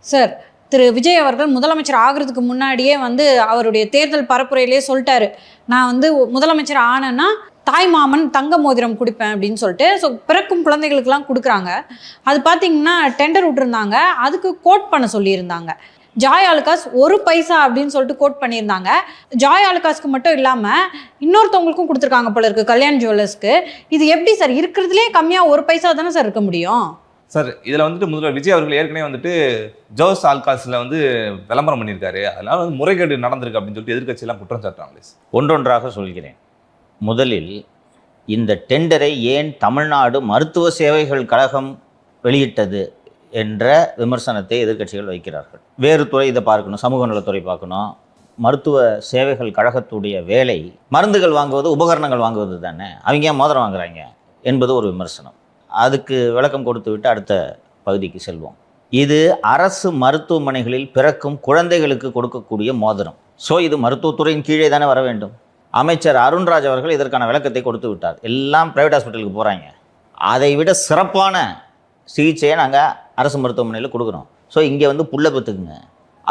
Sir, திரு விஜய் அவர்கள் முதலமைச்சர் ஆகிறதுக்கு முன்னாடியே வந்து அவருடைய தேர்தல் பரப்புரையிலே சொல்லிட்டாரு, நான் வந்து முதலமைச்சர் ஆனேன்னா தாய் மாமன் தங்க மோதிரம் கொடுப்பேன் அப்படின்னு சொல்லிட்டு. ஸோ பிறக்கும் குழந்தைகளுக்கெல்லாம் கொடுக்குறாங்க. அது பார்த்தீங்கன்னா டெண்டர் விட்டுருந்தாங்க, அதுக்கு கோட் பண்ண சொல்லியிருந்தாங்க. ஜாய் ஆலுகாஸ் 1 பைசா அப்படின்னு சொல்லிட்டு கோட் பண்ணியிருந்தாங்க. ஜாய் ஆலுகாஸ்க்கு மட்டும் இல்லாமல் இன்னொருத்தவங்களுக்கும் கொடுத்துருக்காங்க போல இருக்குது, கல்யாண் ஜுவல்லர்ஸ்க்கு. இது எப்படி சார்? இருக்கிறதுலே கம்மியாக 1 பைசா தானே சார் இருக்க முடியும்? சார், இதில் வந்துட்டு முதல்வர் விஜய் அவர்கள் ஏற்கனவே வந்துட்டு ஜோஸ் ஆல்காஸில் வந்து விளம்பரம் பண்ணியிருக்காரு, அதனால வந்து முறைகேடு நடந்திருக்கு அப்படின்னு சொல்லிட்டு எதிர்கட்சியெல்லாம் குற்றம் சாட்டுறாங்க. ஒன்றொன்றாக சொல்கிறேன். முதலில் இந்த டெண்டரை ஏன் தமிழ்நாடு மருத்துவ சேவைகள் கழகம் வெளியிட்டது என்ற விமர்சனத்தை எதிர்க்கட்சிகள் வைக்கிறார்கள். வேறு துறை இதை பார்க்கணும், சமூக நலத்துறை பார்க்கணும். மருத்துவ சேவைகள் கழகத்துடைய வேலை மருந்துகள் வாங்குவது, உபகரணங்கள் வாங்குவது தானே, அவங்க ஏன் மோதிரம் வாங்குறாங்க என்பது ஒரு விமர்சனம். அதுக்கு விளக்கம் கொடுத்து விட்டு அடுத்த பகுதிக்கு செல்வோம். இது அரசு மருத்துவமனைகளில் பிறக்கும் குழந்தைகளுக்கு கொடுக்கக்கூடிய மோதிரம். ஸோ இது மருத்துவத்துறையின் கீழே தானே வர வேண்டும். அமைச்சர் அருண்ராஜ் அவர்கள் இதற்கான விளக்கத்தை கொடுத்து விட்டார். எல்லாம் ப்ரைவேட் ஹாஸ்பிட்டலுக்கு போகிறாங்க, அதை விட சிறப்பான சிகிச்சையை நாங்கள் அரசு மருத்துவமனையில் கொடுக்குறோம். ஸோ இங்கே வந்து புள்ள பெற்றுக்குங்க.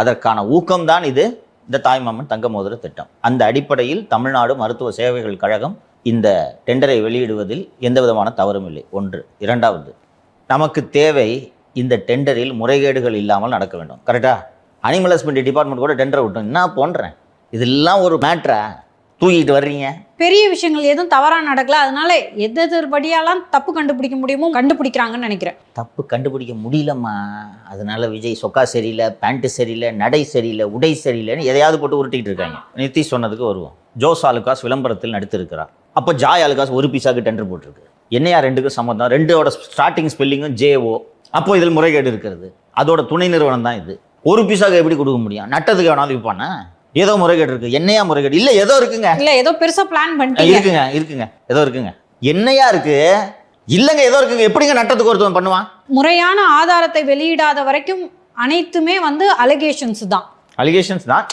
அதற்கான ஊக்கம்தான் இது, இந்த தாய்மாமன் தங்க மோதிர திட்டம். அந்த அடிப்படையில் தமிழ்நாடு மருத்துவ சேவைகள் கழகம் இந்த டெண்டரை வெளியிடுவதில் எந்த விதமான தவறும் இல்லை. ஒன்று. இரண்டாவது, நமக்கு தேவை இந்த டெண்டரில் முறைகேடுகள் இல்லாமல் நடக்க வேண்டும். கரெக்டாக? அனிமல் ஹஸ்பண்ட்ரி டிபார்ட்மெண்ட் கூட டெண்டரை விட்டோம். என்ன போன்றேன், இதெல்லாம் ஒரு மேட்ரா? தூக்கிட்டு வர்றீங்க. பெரிய விஷயங்கள் எதுவும் தவறாக நடக்கல, அதனால எதிர்படியாலாம் தப்பு கண்டுபிடிக்க முடியுமோ கண்டுபிடிக்கிறாங்கன்னு நினைக்கிறேன். தப்பு கண்டுபிடிக்க முடியலம்மா. அதனால விஜய் சொக்கா சரியில்லை, பேண்ட்டு சரியில்லை, நடை சரியில்லை, உடை சரியில்லைன்னு எதையாவது போட்டு உருட்டிக்கிட்டு இருக்காங்க. நிதிஷ் சொன்னதுக்கு வருவோம். ஜோஸ் ஆலுகாஸ் விளம்பரத்தில் நடித்திருக்கிறார். அப்போ ஜாய் ஆலுகாஸ் 1 பைசாவுக்கு டெண்டர் போட்டிருக்கு. என்னையா 2க்கு சம்மந்தம்? 2ஓட ஸ்டார்டிங் ஸ்பெல்லிங்கும் JO. அப்போ இதில் முறைகேடு இருக்கிறது. அதோட துணை நிறுவனம் தான் இது. 1 பைசாவுக்கு எப்படி கொடுக்க முடியும்? நட்டத்துக்கு வேணாலும் விற்பானா? ஏதோ முறைகேடு இருக்கு. என்னையா முறைகேடு? இல்ல ஏதோ இருக்குங்க. இல்ல ஏதோ பெருசா பிளான் பண்ணிட்டீங்க. இருக்குங்க ஏதோ இருக்குங்க. என்னையா இருக்கு? இல்லங்க ஏதோ இருக்குங்க. எப்படிங்க நட்டத்துக்கு ஒருத்தவன் பண்ணுவான்? முறையான ஆதாரத்தை வெளியிடாத வரைக்கும் அனைத்துமே வந்து அலிகேஷன்ஸ் தான்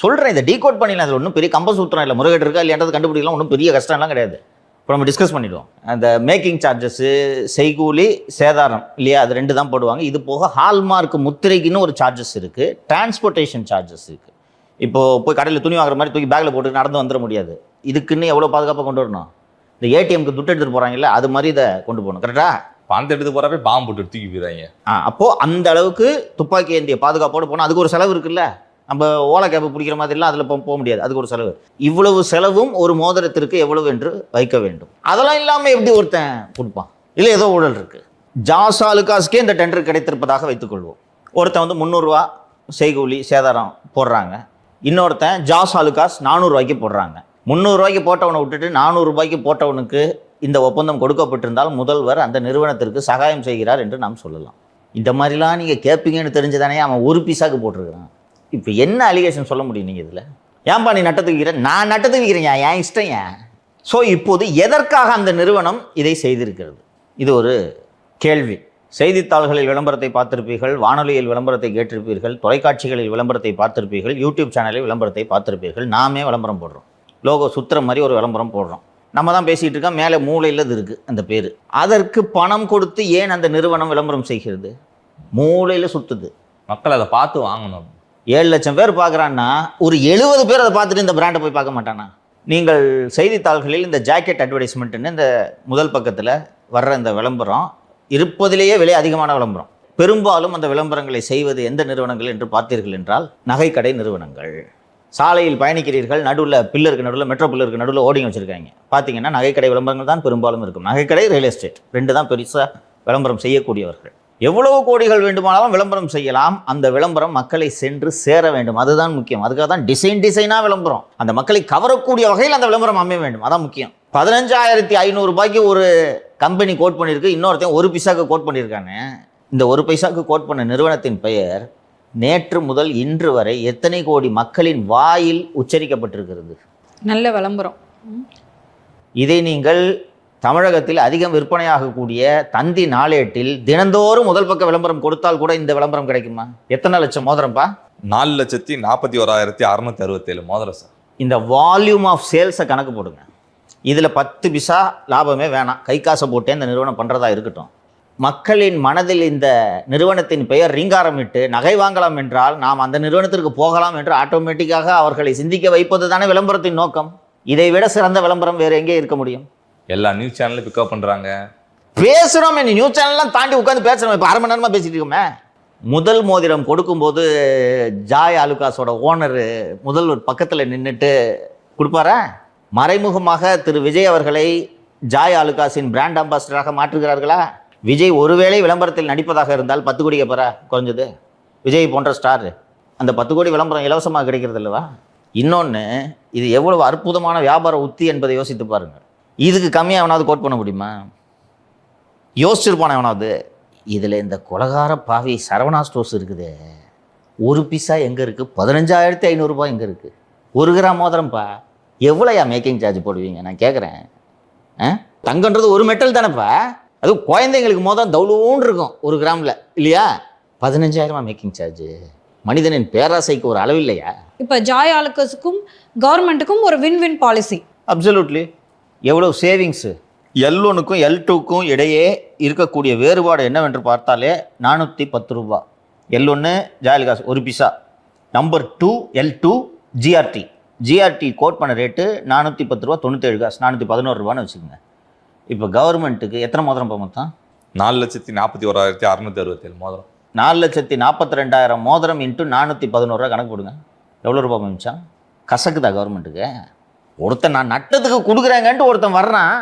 சொல்றேன். இதை டீகோட் பண்ணிடலாம். அதில் ஒன்றும் பெரிய கம்பசூத்திரம் இல்லை. முறைகேடு இருக்கா இல்லையான்றது கண்டுபிடிக்கலாம். ஒன்றும் பெரிய கஷ்டம்லாம் கிடையாது. இப்போ நம்ம டிஸ்கஸ் பண்ணிடுவோம். அந்த மேக்கிங் சார்ஜஸ்ஸு, செய்கூலி, சேதாரம் இல்லையா, அது 2 தான் போடுவாங்க. இது போக ஹால்மார்க் முத்திரைக்குன்னு ஒரு சார்ஜஸ் இருக்குது, டிரான்ஸ்போர்ட்டேஷன் சார்ஜஸ் இருக்குது. இப்போது போய் கடையில் துணி வாங்குற மாதிரி தூக்கி பேக்கில் போட்டு நடந்து வந்துட முடியாது. இதுக்குன்னு எவ்வளோ பாதுகாப்பாக கொண்டு வரணும்? இந்த ATMக்கு துட்டு எடுத்துகிட்டு போகிறாங்கல்ல, அது மாதிரி இதை கொண்டு போகணும். கரெக்டாக? பணத்தை எடுத்து போகிறப்ப பாம்பு போட்டு தூக்கி போயிடுறாங்க. அப்போது அந்த அளவுக்கு துப்பாக்கி ஏந்திய பாதுகாப்போடு போனால் அதுக்கு ஒரு செலவு இருக்குல்ல. நம்ம ஓலா கேப் பிடிக்கிற மாதிரிலாம் அதில் போக முடியாது, அதுக்கு ஒரு செலவு. இவ்வளவு செலவும் ஒரு மோதிரத்திற்கு எவ்வளவு என்று வைக்க வேண்டும். அதெல்லாம் இல்லாமல் எப்படி ஒருத்தன் கொடுப்பான்? இல்லை ஏதோ ஊழல் இருக்குது. ஜாஸ் ஆலுகாஸ்க்கே இந்த டெண்டர் கிடைத்திருப்பதாக வைத்துக்கொள்வோம். ஒருத்தன் வந்து 300 ரூபா செய்கூலி சேதாரம் போடுறாங்க. இன்னொருத்தன் ஜாஸ் ஆலுகாஸ் 400 ரூபாய்க்கு போடுறாங்க. 300 ரூபாய்க்கு போட்டவனை விட்டுட்டு 400 ரூபாய்க்கு போட்டவனுக்கு இந்த ஒப்பந்தம் கொடுக்கப்பட்டிருந்தால் முதல்வர் அந்த நிறுவனத்திற்கு சகாயம் செய்கிறார் என்று நாம் சொல்லலாம். இந்த மாதிரிலாம் நீங்கள் கேட்பீங்கன்னு தெரிஞ்சுதானே அவன் 1 பைசாக்கு போட்டிருக்கிறான். இப்போ என்ன அலிகேஷன் சொல்ல முடியும் நீங்கள் இதில்? ஏன்பா நீ நட்டத்துக்கு விற்கிற? நான் நட்டத்துக்கு விற்கிறேன், என் இஷ்டம் ஏன்? ஸோ இப்போது எதற்காக அந்த நிறுவனம் இதை செய்திருக்கிறது? இது ஒரு கேள்வி. செய்தித்தாள்களில் விளம்பரத்தை பார்த்திருப்பீர்கள், வானொலியில் விளம்பரத்தை கேட்டிருப்பீர்கள், தொலைக்காட்சிகளில் விளம்பரத்தை பார்த்திருப்பீர்கள், யூடியூப் சேனலில் விளம்பரத்தை பார்த்திருப்பீர்கள். நாமே விளம்பரம் போடுறோம், லோகோ சுற்றுற மாதிரி ஒரு விளம்பரம் போடுறோம். நம்ம தான் பேசிகிட்டு இருக்கோம், மேலே மூளையில் இது இருக்குது அந்த பேர். அதற்கு பணம் கொடுத்து ஏன் அந்த நிறுவனம் விளம்பரம் செய்கிறது? மூளையில் சுற்றுது. மக்கள் அதை பார்த்து வாங்கணும். 7 லட்சம் பேர் பார்க்குறான்னா ஒரு 70 பேர் அதை பார்த்துட்டு இந்த பிராண்டை போய் பார்க்க மாட்டானா? நீங்கள் செய்தித்தாள்களில் இந்த ஜாக்கெட் அட்வர்டைஸ்மெண்ட்டுன்னு இந்த முதல் பக்கத்தில் வர்ற இந்த விளம்பரம் இருப்பதிலேயே விலை அதிகமான விளம்பரம். பெரும்பாலும் அந்த விளம்பரங்களை செய்வது எந்த நிறுவனங்கள் என்று பார்த்தீர்கள் என்றால் நகைக்கடை நிறுவனங்கள். சாலையில் பயணிக்கிறீர்கள், நடுவில் பில்லருக்கு நடுவில், மெட்ரோ பில்லருக்கு நடுவில் ஓடிங்க வச்சுருக்காங்க. பார்த்தீங்கன்னா நகைக்கடை விளம்பரங்கள் தான் பெரும்பாலும் இருக்கும். நகைக்கடை, ரியல் எஸ்டேட் 2 தான் பெருசாக விளம்பரம் செய்யக்கூடியவர்கள். எவ்வளவு கோடிகள் வேண்டுமானாலும் விளம்பரம் செய்யலாம். அந்த விளம்பரம் மக்களை சென்று சேர வேண்டும், அதுதான் முக்கியம். அதுக்காக தான் டிசைனாக விளம்பரம். அந்த மக்களை கவரக்கூடிய வகையில் அந்த விளம்பரம் அமைய வேண்டும், அதான் முக்கியம். 15,500 ரூபாய்க்கு ஒரு கம்பெனி கோட் பண்ணியிருக்கு, இன்னொருத்தையும் 1 பைசாவுக்கு கோட் பண்ணியிருக்காங்க. இந்த 1 பைசாவுக்கு கோட் பண்ண நிறுவனத்தின் பெயர் நேற்று முதல் இன்று வரை எத்தனை கோடி மக்களின் வாயில் உச்சரிக்கப்பட்டிருக்கிறது? நல்ல விளம்பரம். இதை நீங்கள் தமிழகத்தில் அதிகம் விற்பனையாகக்கூடிய தந்தி நாளேட்டில் தினந்தோறும் முதல் பக்க விளம்பரம் கொடுத்தால் கூட இந்த விளம்பரம் கிடைக்குமா? எத்தனை லட்சம் மோதிரம்ப்பா? 4,41,667 மோதிரம் சார். இந்த வால்யூம் ஆஃப் சேல்ஸை கணக்கு போடுங்க. இதில் 10 பைசா லாபமே வேணாம், கை காசை போட்டே இந்த நிறுவனம் பண்ணுறதா இருக்கட்டும். மக்களின் மனதில் இந்த நிறுவனத்தின் பெயர் ரீங்காரமிட்டு நகை வாங்கலாம் என்றால் நாம் அந்த நிறுவனத்திற்கு போகலாம் என்று ஆட்டோமேட்டிக்காக அவர்களை சிந்திக்க வைப்பது தானே விளம்பரத்தின் நோக்கம். இதை விட சிறந்த விளம்பரம் வேறு எங்கே இருக்க முடியும்? எல்லா நியூஸ் சேனலும் பிக்கப் பண்றாங்க. பேசுகிறோம், நியூஸ் சேனல்லாம் தாண்டி உட்காந்து பேசுகிறோம். இப்போ 1/2 மணி நேரமாக பேசிட்டு இருக்கோமே. முதல் மோதிரம் கொடுக்கும்போது ஜாய் ஆலுகாஸோட ஓனர் முதல்வர் பக்கத்தில் நின்றுட்டு கொடுப்பாரா? மறைமுகமாக திரு விஜய் அவர்களை ஜாய் ஆலுகாஸின் பிராண்ட் அம்பாசிடராக மாற்றுகிறார்களா? விஜய் ஒருவேளை விளம்பரத்தில் நடிப்பதாக இருந்தால் 10 கோடி கேட்பாரா? குறைஞ்சது விஜய் போன்ற ஸ்டார் அந்த 10 கோடி விளம்பரம் இலவசமாக கிடைக்கிறது இல்லவா? இன்னொன்று, இது எவ்வளவு அற்புதமான வியாபார உத்தி என்பதை யோசித்து பாருங்கள். இதுக்கு கம்மியாக எவனாவது கோட் பண்ண முடியுமா? யோசிச்சிருப்பான எவனாவது? இதில் இந்த கொலகார பாவி சரவணா ஸ்டோர்ஸ் இருக்குது. ஒரு பீஸா எங்கே இருக்குது? 15,500 ரூபாய் எங்கே இருக்குது? 1 கிராம் மோதிரம்ப்பா. எவ்வளோயா மேக்கிங் சார்ஜ் போடுவீங்க? நான் கேட்குறேன். தங்கன்றது ஒரு மெட்டல் தானேப்பா. அதுவும் குழந்தைங்களுக்கு மோதிரம் தவுளூன்னு இருக்கும் 1 கிராமில், இல்லையா? 15,000 மேக்கிங் சார்ஜ். மனிதனின் பேராசைக்கு ஒரு அளவு இல்லையா? இப்போ ஜாய் ஆலுகாஸுக்கும் கவர்மெண்ட்டுக்கும் ஒரு வின் பாலிசி. அப்சல்யூட்லி. எவ்வளோ சேவிங்ஸு. L1க்கும் L2க்கும் இடையே இருக்கக்கூடிய வேறுபாடு என்னவென்று பார்த்தாலே 410 ரூபா. L1 ஜாய் ஆலுகாஸ் 1 பீஸா. நம்பர் 2 L2 ஜிஆர்டி கோட் பண்ண ரேட்டு 410 ரூபா 97 காசு, 411 ரூபான்னு வச்சுக்கோங்க. இப்போ கவர்மெண்ட்டுக்கு எத்தனை மோதிரம் இப்போ மொத்தம்? 4,41,667 மோதிரம். 4,42,000 மோதிரம் இன்ட்டு 411 ரூபா கணக்கு போடுங்க. எவ்வளோ ரூபா மிச்சம்? கசக்குதா கவர்மெண்ட்டுக்கு? ஒருத்தன் நான் நட்டத்துக்கு கொடுக்குறேங்கன்ட்டு ஒருத்தன் வர்றான்.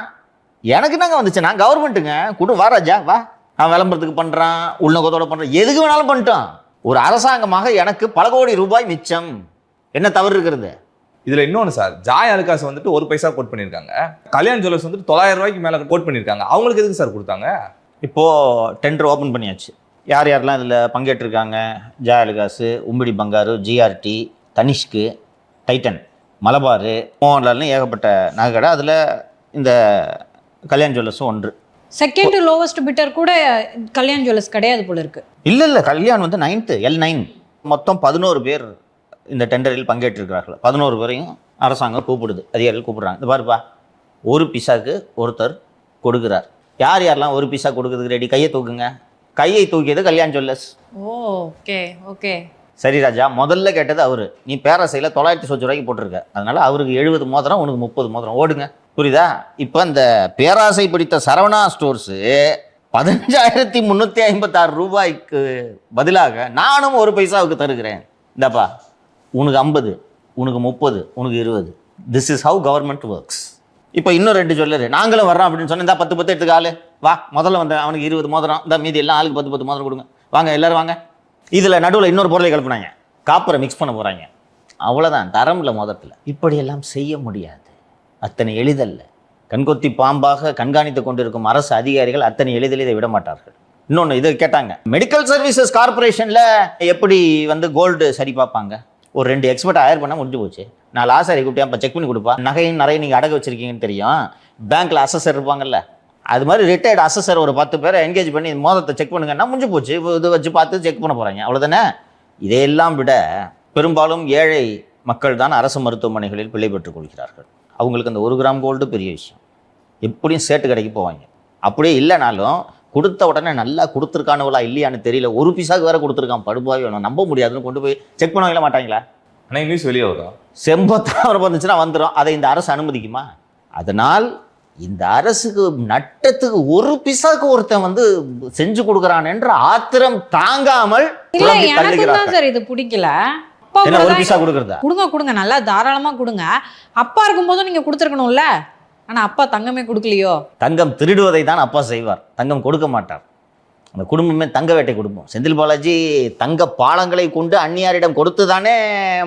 எனக்கு நாங்கள் வந்துச்சு, நான் கவர்மெண்ட்டுங்க வா ராஜா வா. நான் விளம்பரத்துக்கு பண்ணுறான், உள்நோக்கத்தோடு பண்ணுறேன், எதுக்கு வேணாலும் பண்ணிட்டோம். ஒரு அரசாங்கமாக எனக்கு பல கோடி ரூபாய் மிச்சம். என்ன தவறு இருக்கிறது? இதுல இன்னொன்று சார், ஜாய் ஆலுகாஸ் வந்துட்டு 1 பைசா கோட் பண்ணியிருக்காங்க. கல்யாண் ஜுவல்லர்ஸ் வந்துட்டு 900 ரூபாய்க்கு மேலே கோட் பண்ணியிருக்காங்க. அவங்களுக்கு எதுக்கு சார் கொடுத்தாங்க? இப்போது டெண்டர் ஓப்பன் பண்ணியாச்சு. யார் யாரெல்லாம் இதில் பங்கேற்றிருக்காங்க? ஜாய் ஆலுகாஸ், உம்பிடி பங்காரு, ஜிஆர்டி, தனிஷ்கு, டைட்டன், மலபார், மோகன்லால்னு ஏகப்பட்ட நகை கடை. அதில் இந்த கல்யாண் ஜுவல்லர்ஸும் ஒன்று. செகண்ட் லோவஸ்ட் பிட்டர் கூட கல்யாண் ஜுவல்லர்ஸ் கிடையாது போல இருக்கு. இல்லை கல்யாண் வந்து 9th L9. மொத்தம் 11 பேர் இந்த டெண்டரில் பங்கேற்றிருக்கிறார்கள். 11 பேரையும் அரசாங்கம் கூப்பிடுது, அதிகாரிகள் கூப்பிடுறாங்க. இந்த பாருப்பா, 1 பீஸாக்கு ஒருத்தர் கொடுக்குறார். யாரெல்லாம் 1 பீஸா கொடுக்குறதுக்கு ரெடி? கையை தூக்குங்க. கையை தூக்கியது கல்யாண் ஜுவல்லர்ஸ். ஓகே. சரி ராஜா, முதல்ல கேட்டது அவரு. நீ பேராசையில் 900 ரூபாய்க்கு போட்டிருக்க, அதனால அவருக்கு 70 மோதிரம், உனக்கு 30 மோதிரம். ஓடுங்க, புரியுதா? இப்போ இந்த பேராசை பிடித்த சரவணா ஸ்டோர்ஸு 15,356 ரூபாய்க்கு பதிலாக நானும் 1 பைசாவுக்கு தருகிறேன். இந்தாப்பா, உனக்கு 50, உனக்கு 30, உனக்கு 20. This is how government works. இப்போ இன்னும் 2 ஜுவல்லரு நாங்களும் வர்றோம் அப்படின்னு சொன்னால், இந்த 10 எடுத்துக்க ஆளு வா. முதல்ல வந்து அவனுக்கு 20 மோதிரம், இந்த மீதி எல்லாம் ஆளுக்கு 10 மோதிரம் கொடுங்க, வாங்க எல்லாரும் வாங்க. இதில் நடுவில் இன்னொரு பொருளை கலப்புனாங்க, காப்பரை மிக்ஸ் பண்ண போகிறாங்க. அவ்வளோதான், தரம்ல மோதிரத்தில். இப்படியெல்லாம் செய்ய முடியாது, அத்தனை எளிதல்ல. கண்கொத்தி பாம்பாக கண்காணித்து கொண்டிருக்கும் அரசு அதிகாரிகள் அத்தனை எளிதில் இதை விட மாட்டார்கள். இன்னொன்று இதை கேட்டாங்க, மெடிக்கல் சர்வீசஸ் கார்பரேஷனில் எப்படி வந்து கோல்டு சரி பார்ப்பாங்க? ஒரு 2 எக்ஸ்பர்ட் ஹயர் பண்ணால் முடிஞ்சு போச்சு. நான் லாசாரி கூப்பிட்டேன், இப்போ செக் பண்ணி கொடுப்பா. நகையும் நிறைய நீங்கள் அடகு வச்சிருக்கீங்கன்னு தெரியும். பேங்க்கில் அசஸர் இருப்பாங்கல்ல, அது மாதிரி ரிட்டையர்டு அசஸர் ஒரு 10 பேரை என்கேஜ் பண்ணி மோதத்தை செக் பண்ணுங்கன்னா முடிஞ்சு போச்சு. இது வச்சு பார்த்து செக் பண்ண போகிறாங்க, அவ்வளோதானே. இதையெல்லாம் விட பெரும்பாலும் ஏழை மக்கள் தான் அரசு மருத்துவமனைகளில் பிழை பெற்றுக் கொள்கிறார்கள். அவங்களுக்கு அந்த 1 கிராம் கோல்டு பெரிய விஷயம். எப்படியும் சேட்டு கடைக்கு போவாங்க. அப்படியே இல்லைனாலும் கொடுத்த உடனே நல்லா கொடுத்துருக்கானுவலா இல்லையான்னு தெரியல, 1 பீஸாக்கு வேற கொடுத்துருக்கான், படுபாவி வேணும், நம்ப முடியாதுன்னு கொண்டு போய் செக் பண்ண மாட்டாங்களா? ஆனால் இங்கிலீஷ் வெளியே வரும், செம்பத்தாரம் வந்துச்சுன்னா வந்துடும். அதை இந்த அரசு அனுமதிக்குமா? அதனால் இந்த அரசுக்கு நட்டத்துக்கு 1 பீஸாக்கு ஒருத்தன் வந்து செஞ்சு கொடுக்குறான் என்ற ஆத்திரம் தாங்காமல் சார் இது பிடிக்கல. 1 பீஸா கொடுக்குறதா? கொடுங்க, நல்லா தாராளமா கொடுங்க. அப்பா இருக்கும்போதும் நீங்க கொடுத்துருக்கணும்ல. ஆனா அப்பா தங்கமே கொடுக்கலையோ? தங்கம் திருடுவதை தான் அப்பா செய்வார், தங்கம் கொடுக்க மாட்டார். அந்த குடும்பமே தங்க வேட்டை குடும்பம். செந்தில் பாலாஜி தங்க பாலங்களை கொண்டு அந்நியாரிடம் கொடுத்து தானே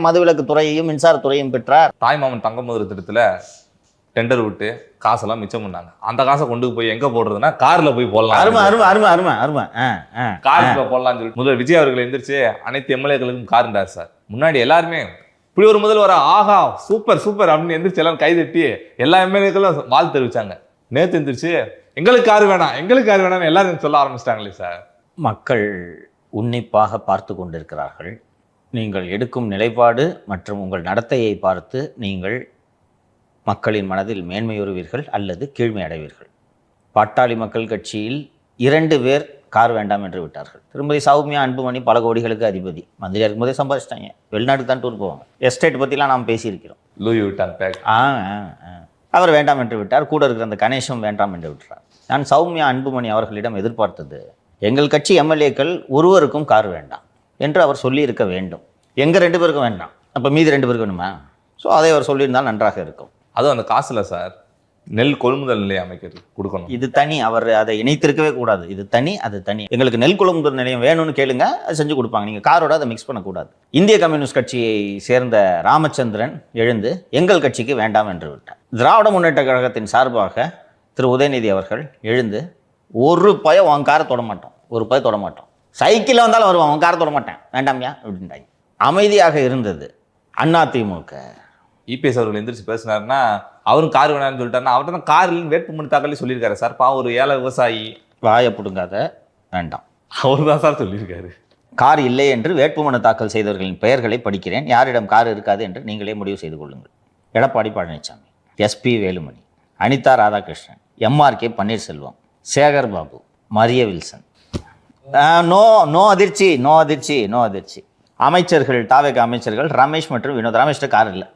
மதுவிலக்கு துறையையும் மின்சாரத்துறையும் பெற்றார். தாய்மாமன் தங்க முதல் திட்டத்தில் டெண்டர் விட்டு காசெல்லாம் மிச்சம் பண்ணாங்க. அந்த காசை கொண்டு போய் எங்க போடுறதுன்னா கார்ல போய் போடலாம். அருமை. கார்ல போடலாம்னு சொல்லி முதல்வர் விஜய் அவர்கள் எந்திரிச்சு அனைத்து எம்எல்ஏக்களுக்கும் கார்ண்டார் சார். முன்னாடி எல்லாருமே இப்படி ஒரு முதல்வர் ஆஹா சூப்பர் அப்படின்னு எந்திரிச்சு எல்லாரும் கைதட்டி எல்லா எம்எல்ஏக்களும் வாழ்த்து தெரிவிச்சாங்க. நேற்று எந்திரிச்சு எங்களுக்கு கார் வேணாம்னு எல்லாரும் சொல்ல ஆரம்பிச்சிட்டாங்களே சார். மக்கள் உன்னிப்பாக பார்த்து கொண்டிருக்கிறார்கள். நீங்கள் எடுக்கும் நிலைப்பாடு மற்றும் உங்கள் நடத்தையை பார்த்து நீங்கள் மக்களின் மனதில் மேன்மையுறுவீர்கள் அல்லது கீழ்மை அடைவீர்கள். பாட்டாளி மக்கள் கட்சியில் 2 பேர் கார் வேண்டாம் என்று விட்டார்கள். திருமதி சௌமியா அன்புமணி பல கோடிகளுக்கு அதிபதி, மந்திரியாக இருக்கும்போதே சம்பாதிச்சிட்டாங்க. வெளிநாட்டுக்கு தான் டூர் போவாங்க. எஸ்டேட் பற்றிலாம் நாம் பேசியிருக்கிறோம். லூயி விட்டான் பேக். அவர் வேண்டாம் என்று விட்டார். கூட இருக்கிற அந்த கணேஷும் வேண்டாம் என்று விட்டார். நான் சௌமியா அன்புமணி அவர்களிடம் எதிர்பார்த்தது, எங்கள் கட்சி எம்எல்ஏக்கள் ஒருவருக்கும் கார் வேண்டாம் என்று அவர் சொல்லியிருக்க வேண்டும். எங்கள் 2 பேருக்கும் வேண்டாம், அப்போ மீதி 2 பேருக்கு வேணுமா? ஸோ அதை அவர் சொல்லியிருந்தால் நன்றாக இருக்கும். அதுவும் அந்த காசுல சார் நெல் கொள்முதல் நிலையம் அமைக்கிறது கொடுக்கணும். இது தனி, அவர் அதை இணைத்திருக்கவே கூடாது. இது தனி, அது தனி. எங்களுக்கு நெல் கொள்முதல் நிலையம் வேணும்னு கேளுங்க, அது செஞ்சு கொடுப்பாங்க. நீங்கள் காரோட அதை மிக்ஸ் பண்ணக்கூடாது. இந்திய கம்யூனிஸ்ட் கட்சியை சேர்ந்த ராமச்சந்திரன் எழுந்து எங்கள் கட்சிக்கு வேண்டாம் என்று விட்டார். திராவிட முன்னேற்ற கழகத்தின் சார்பாக திரு உதயநிதி அவர்கள் எழுந்து ஒரு பய உன் காரை தொட மாட்டோம், ஒரு பய தொட மாட்டோம், சைக்கிளில் வந்தாலும் வருவான், உன் காரை தொட மாட்டேன், வேண்டாம்யா அப்படின்ட்டாங்க. அமைதியாக இருந்தது அதிமுக. இபிஎஸ் அவர்கள் எந்திரிச்சு பேசினாருன்னா அவரும் கார் வேணாம்னு சொல்லிட்டாருன்னா அவர்கிட்ட தான் கார் வேட்புமனு தாக்கலே சொல்லியிருக்காரு சார். பாவம் ஒரு ஏழை விவசாயி. வாயை பிடுங்காத, வேண்டாம். அவர் தான் சார் சொல்லியிருக்காரு. கார் இல்லை என்று வேட்புமனு தாக்கல் செய்தவர்களின் பெயர்களை படிக்கிறேன். யாரிடம் கார் இருக்காது என்று நீங்களே முடிவு செய்து கொள்ளுங்கள். Edappadi Palaniswami, SP Velumani, Anitha Radhakrishnan, MRK Panneerselvam, Sekar Babu, Mariya Wilson. No அதிர்ச்சி, நோ அதிர்ச்சி, நோ அதிர்ச்சி. அமைச்சர்கள், தாவேக அமைச்சர்கள் ரமேஷ் மற்றும் வினோத். ரமேஷ்ட கார் இல்லை,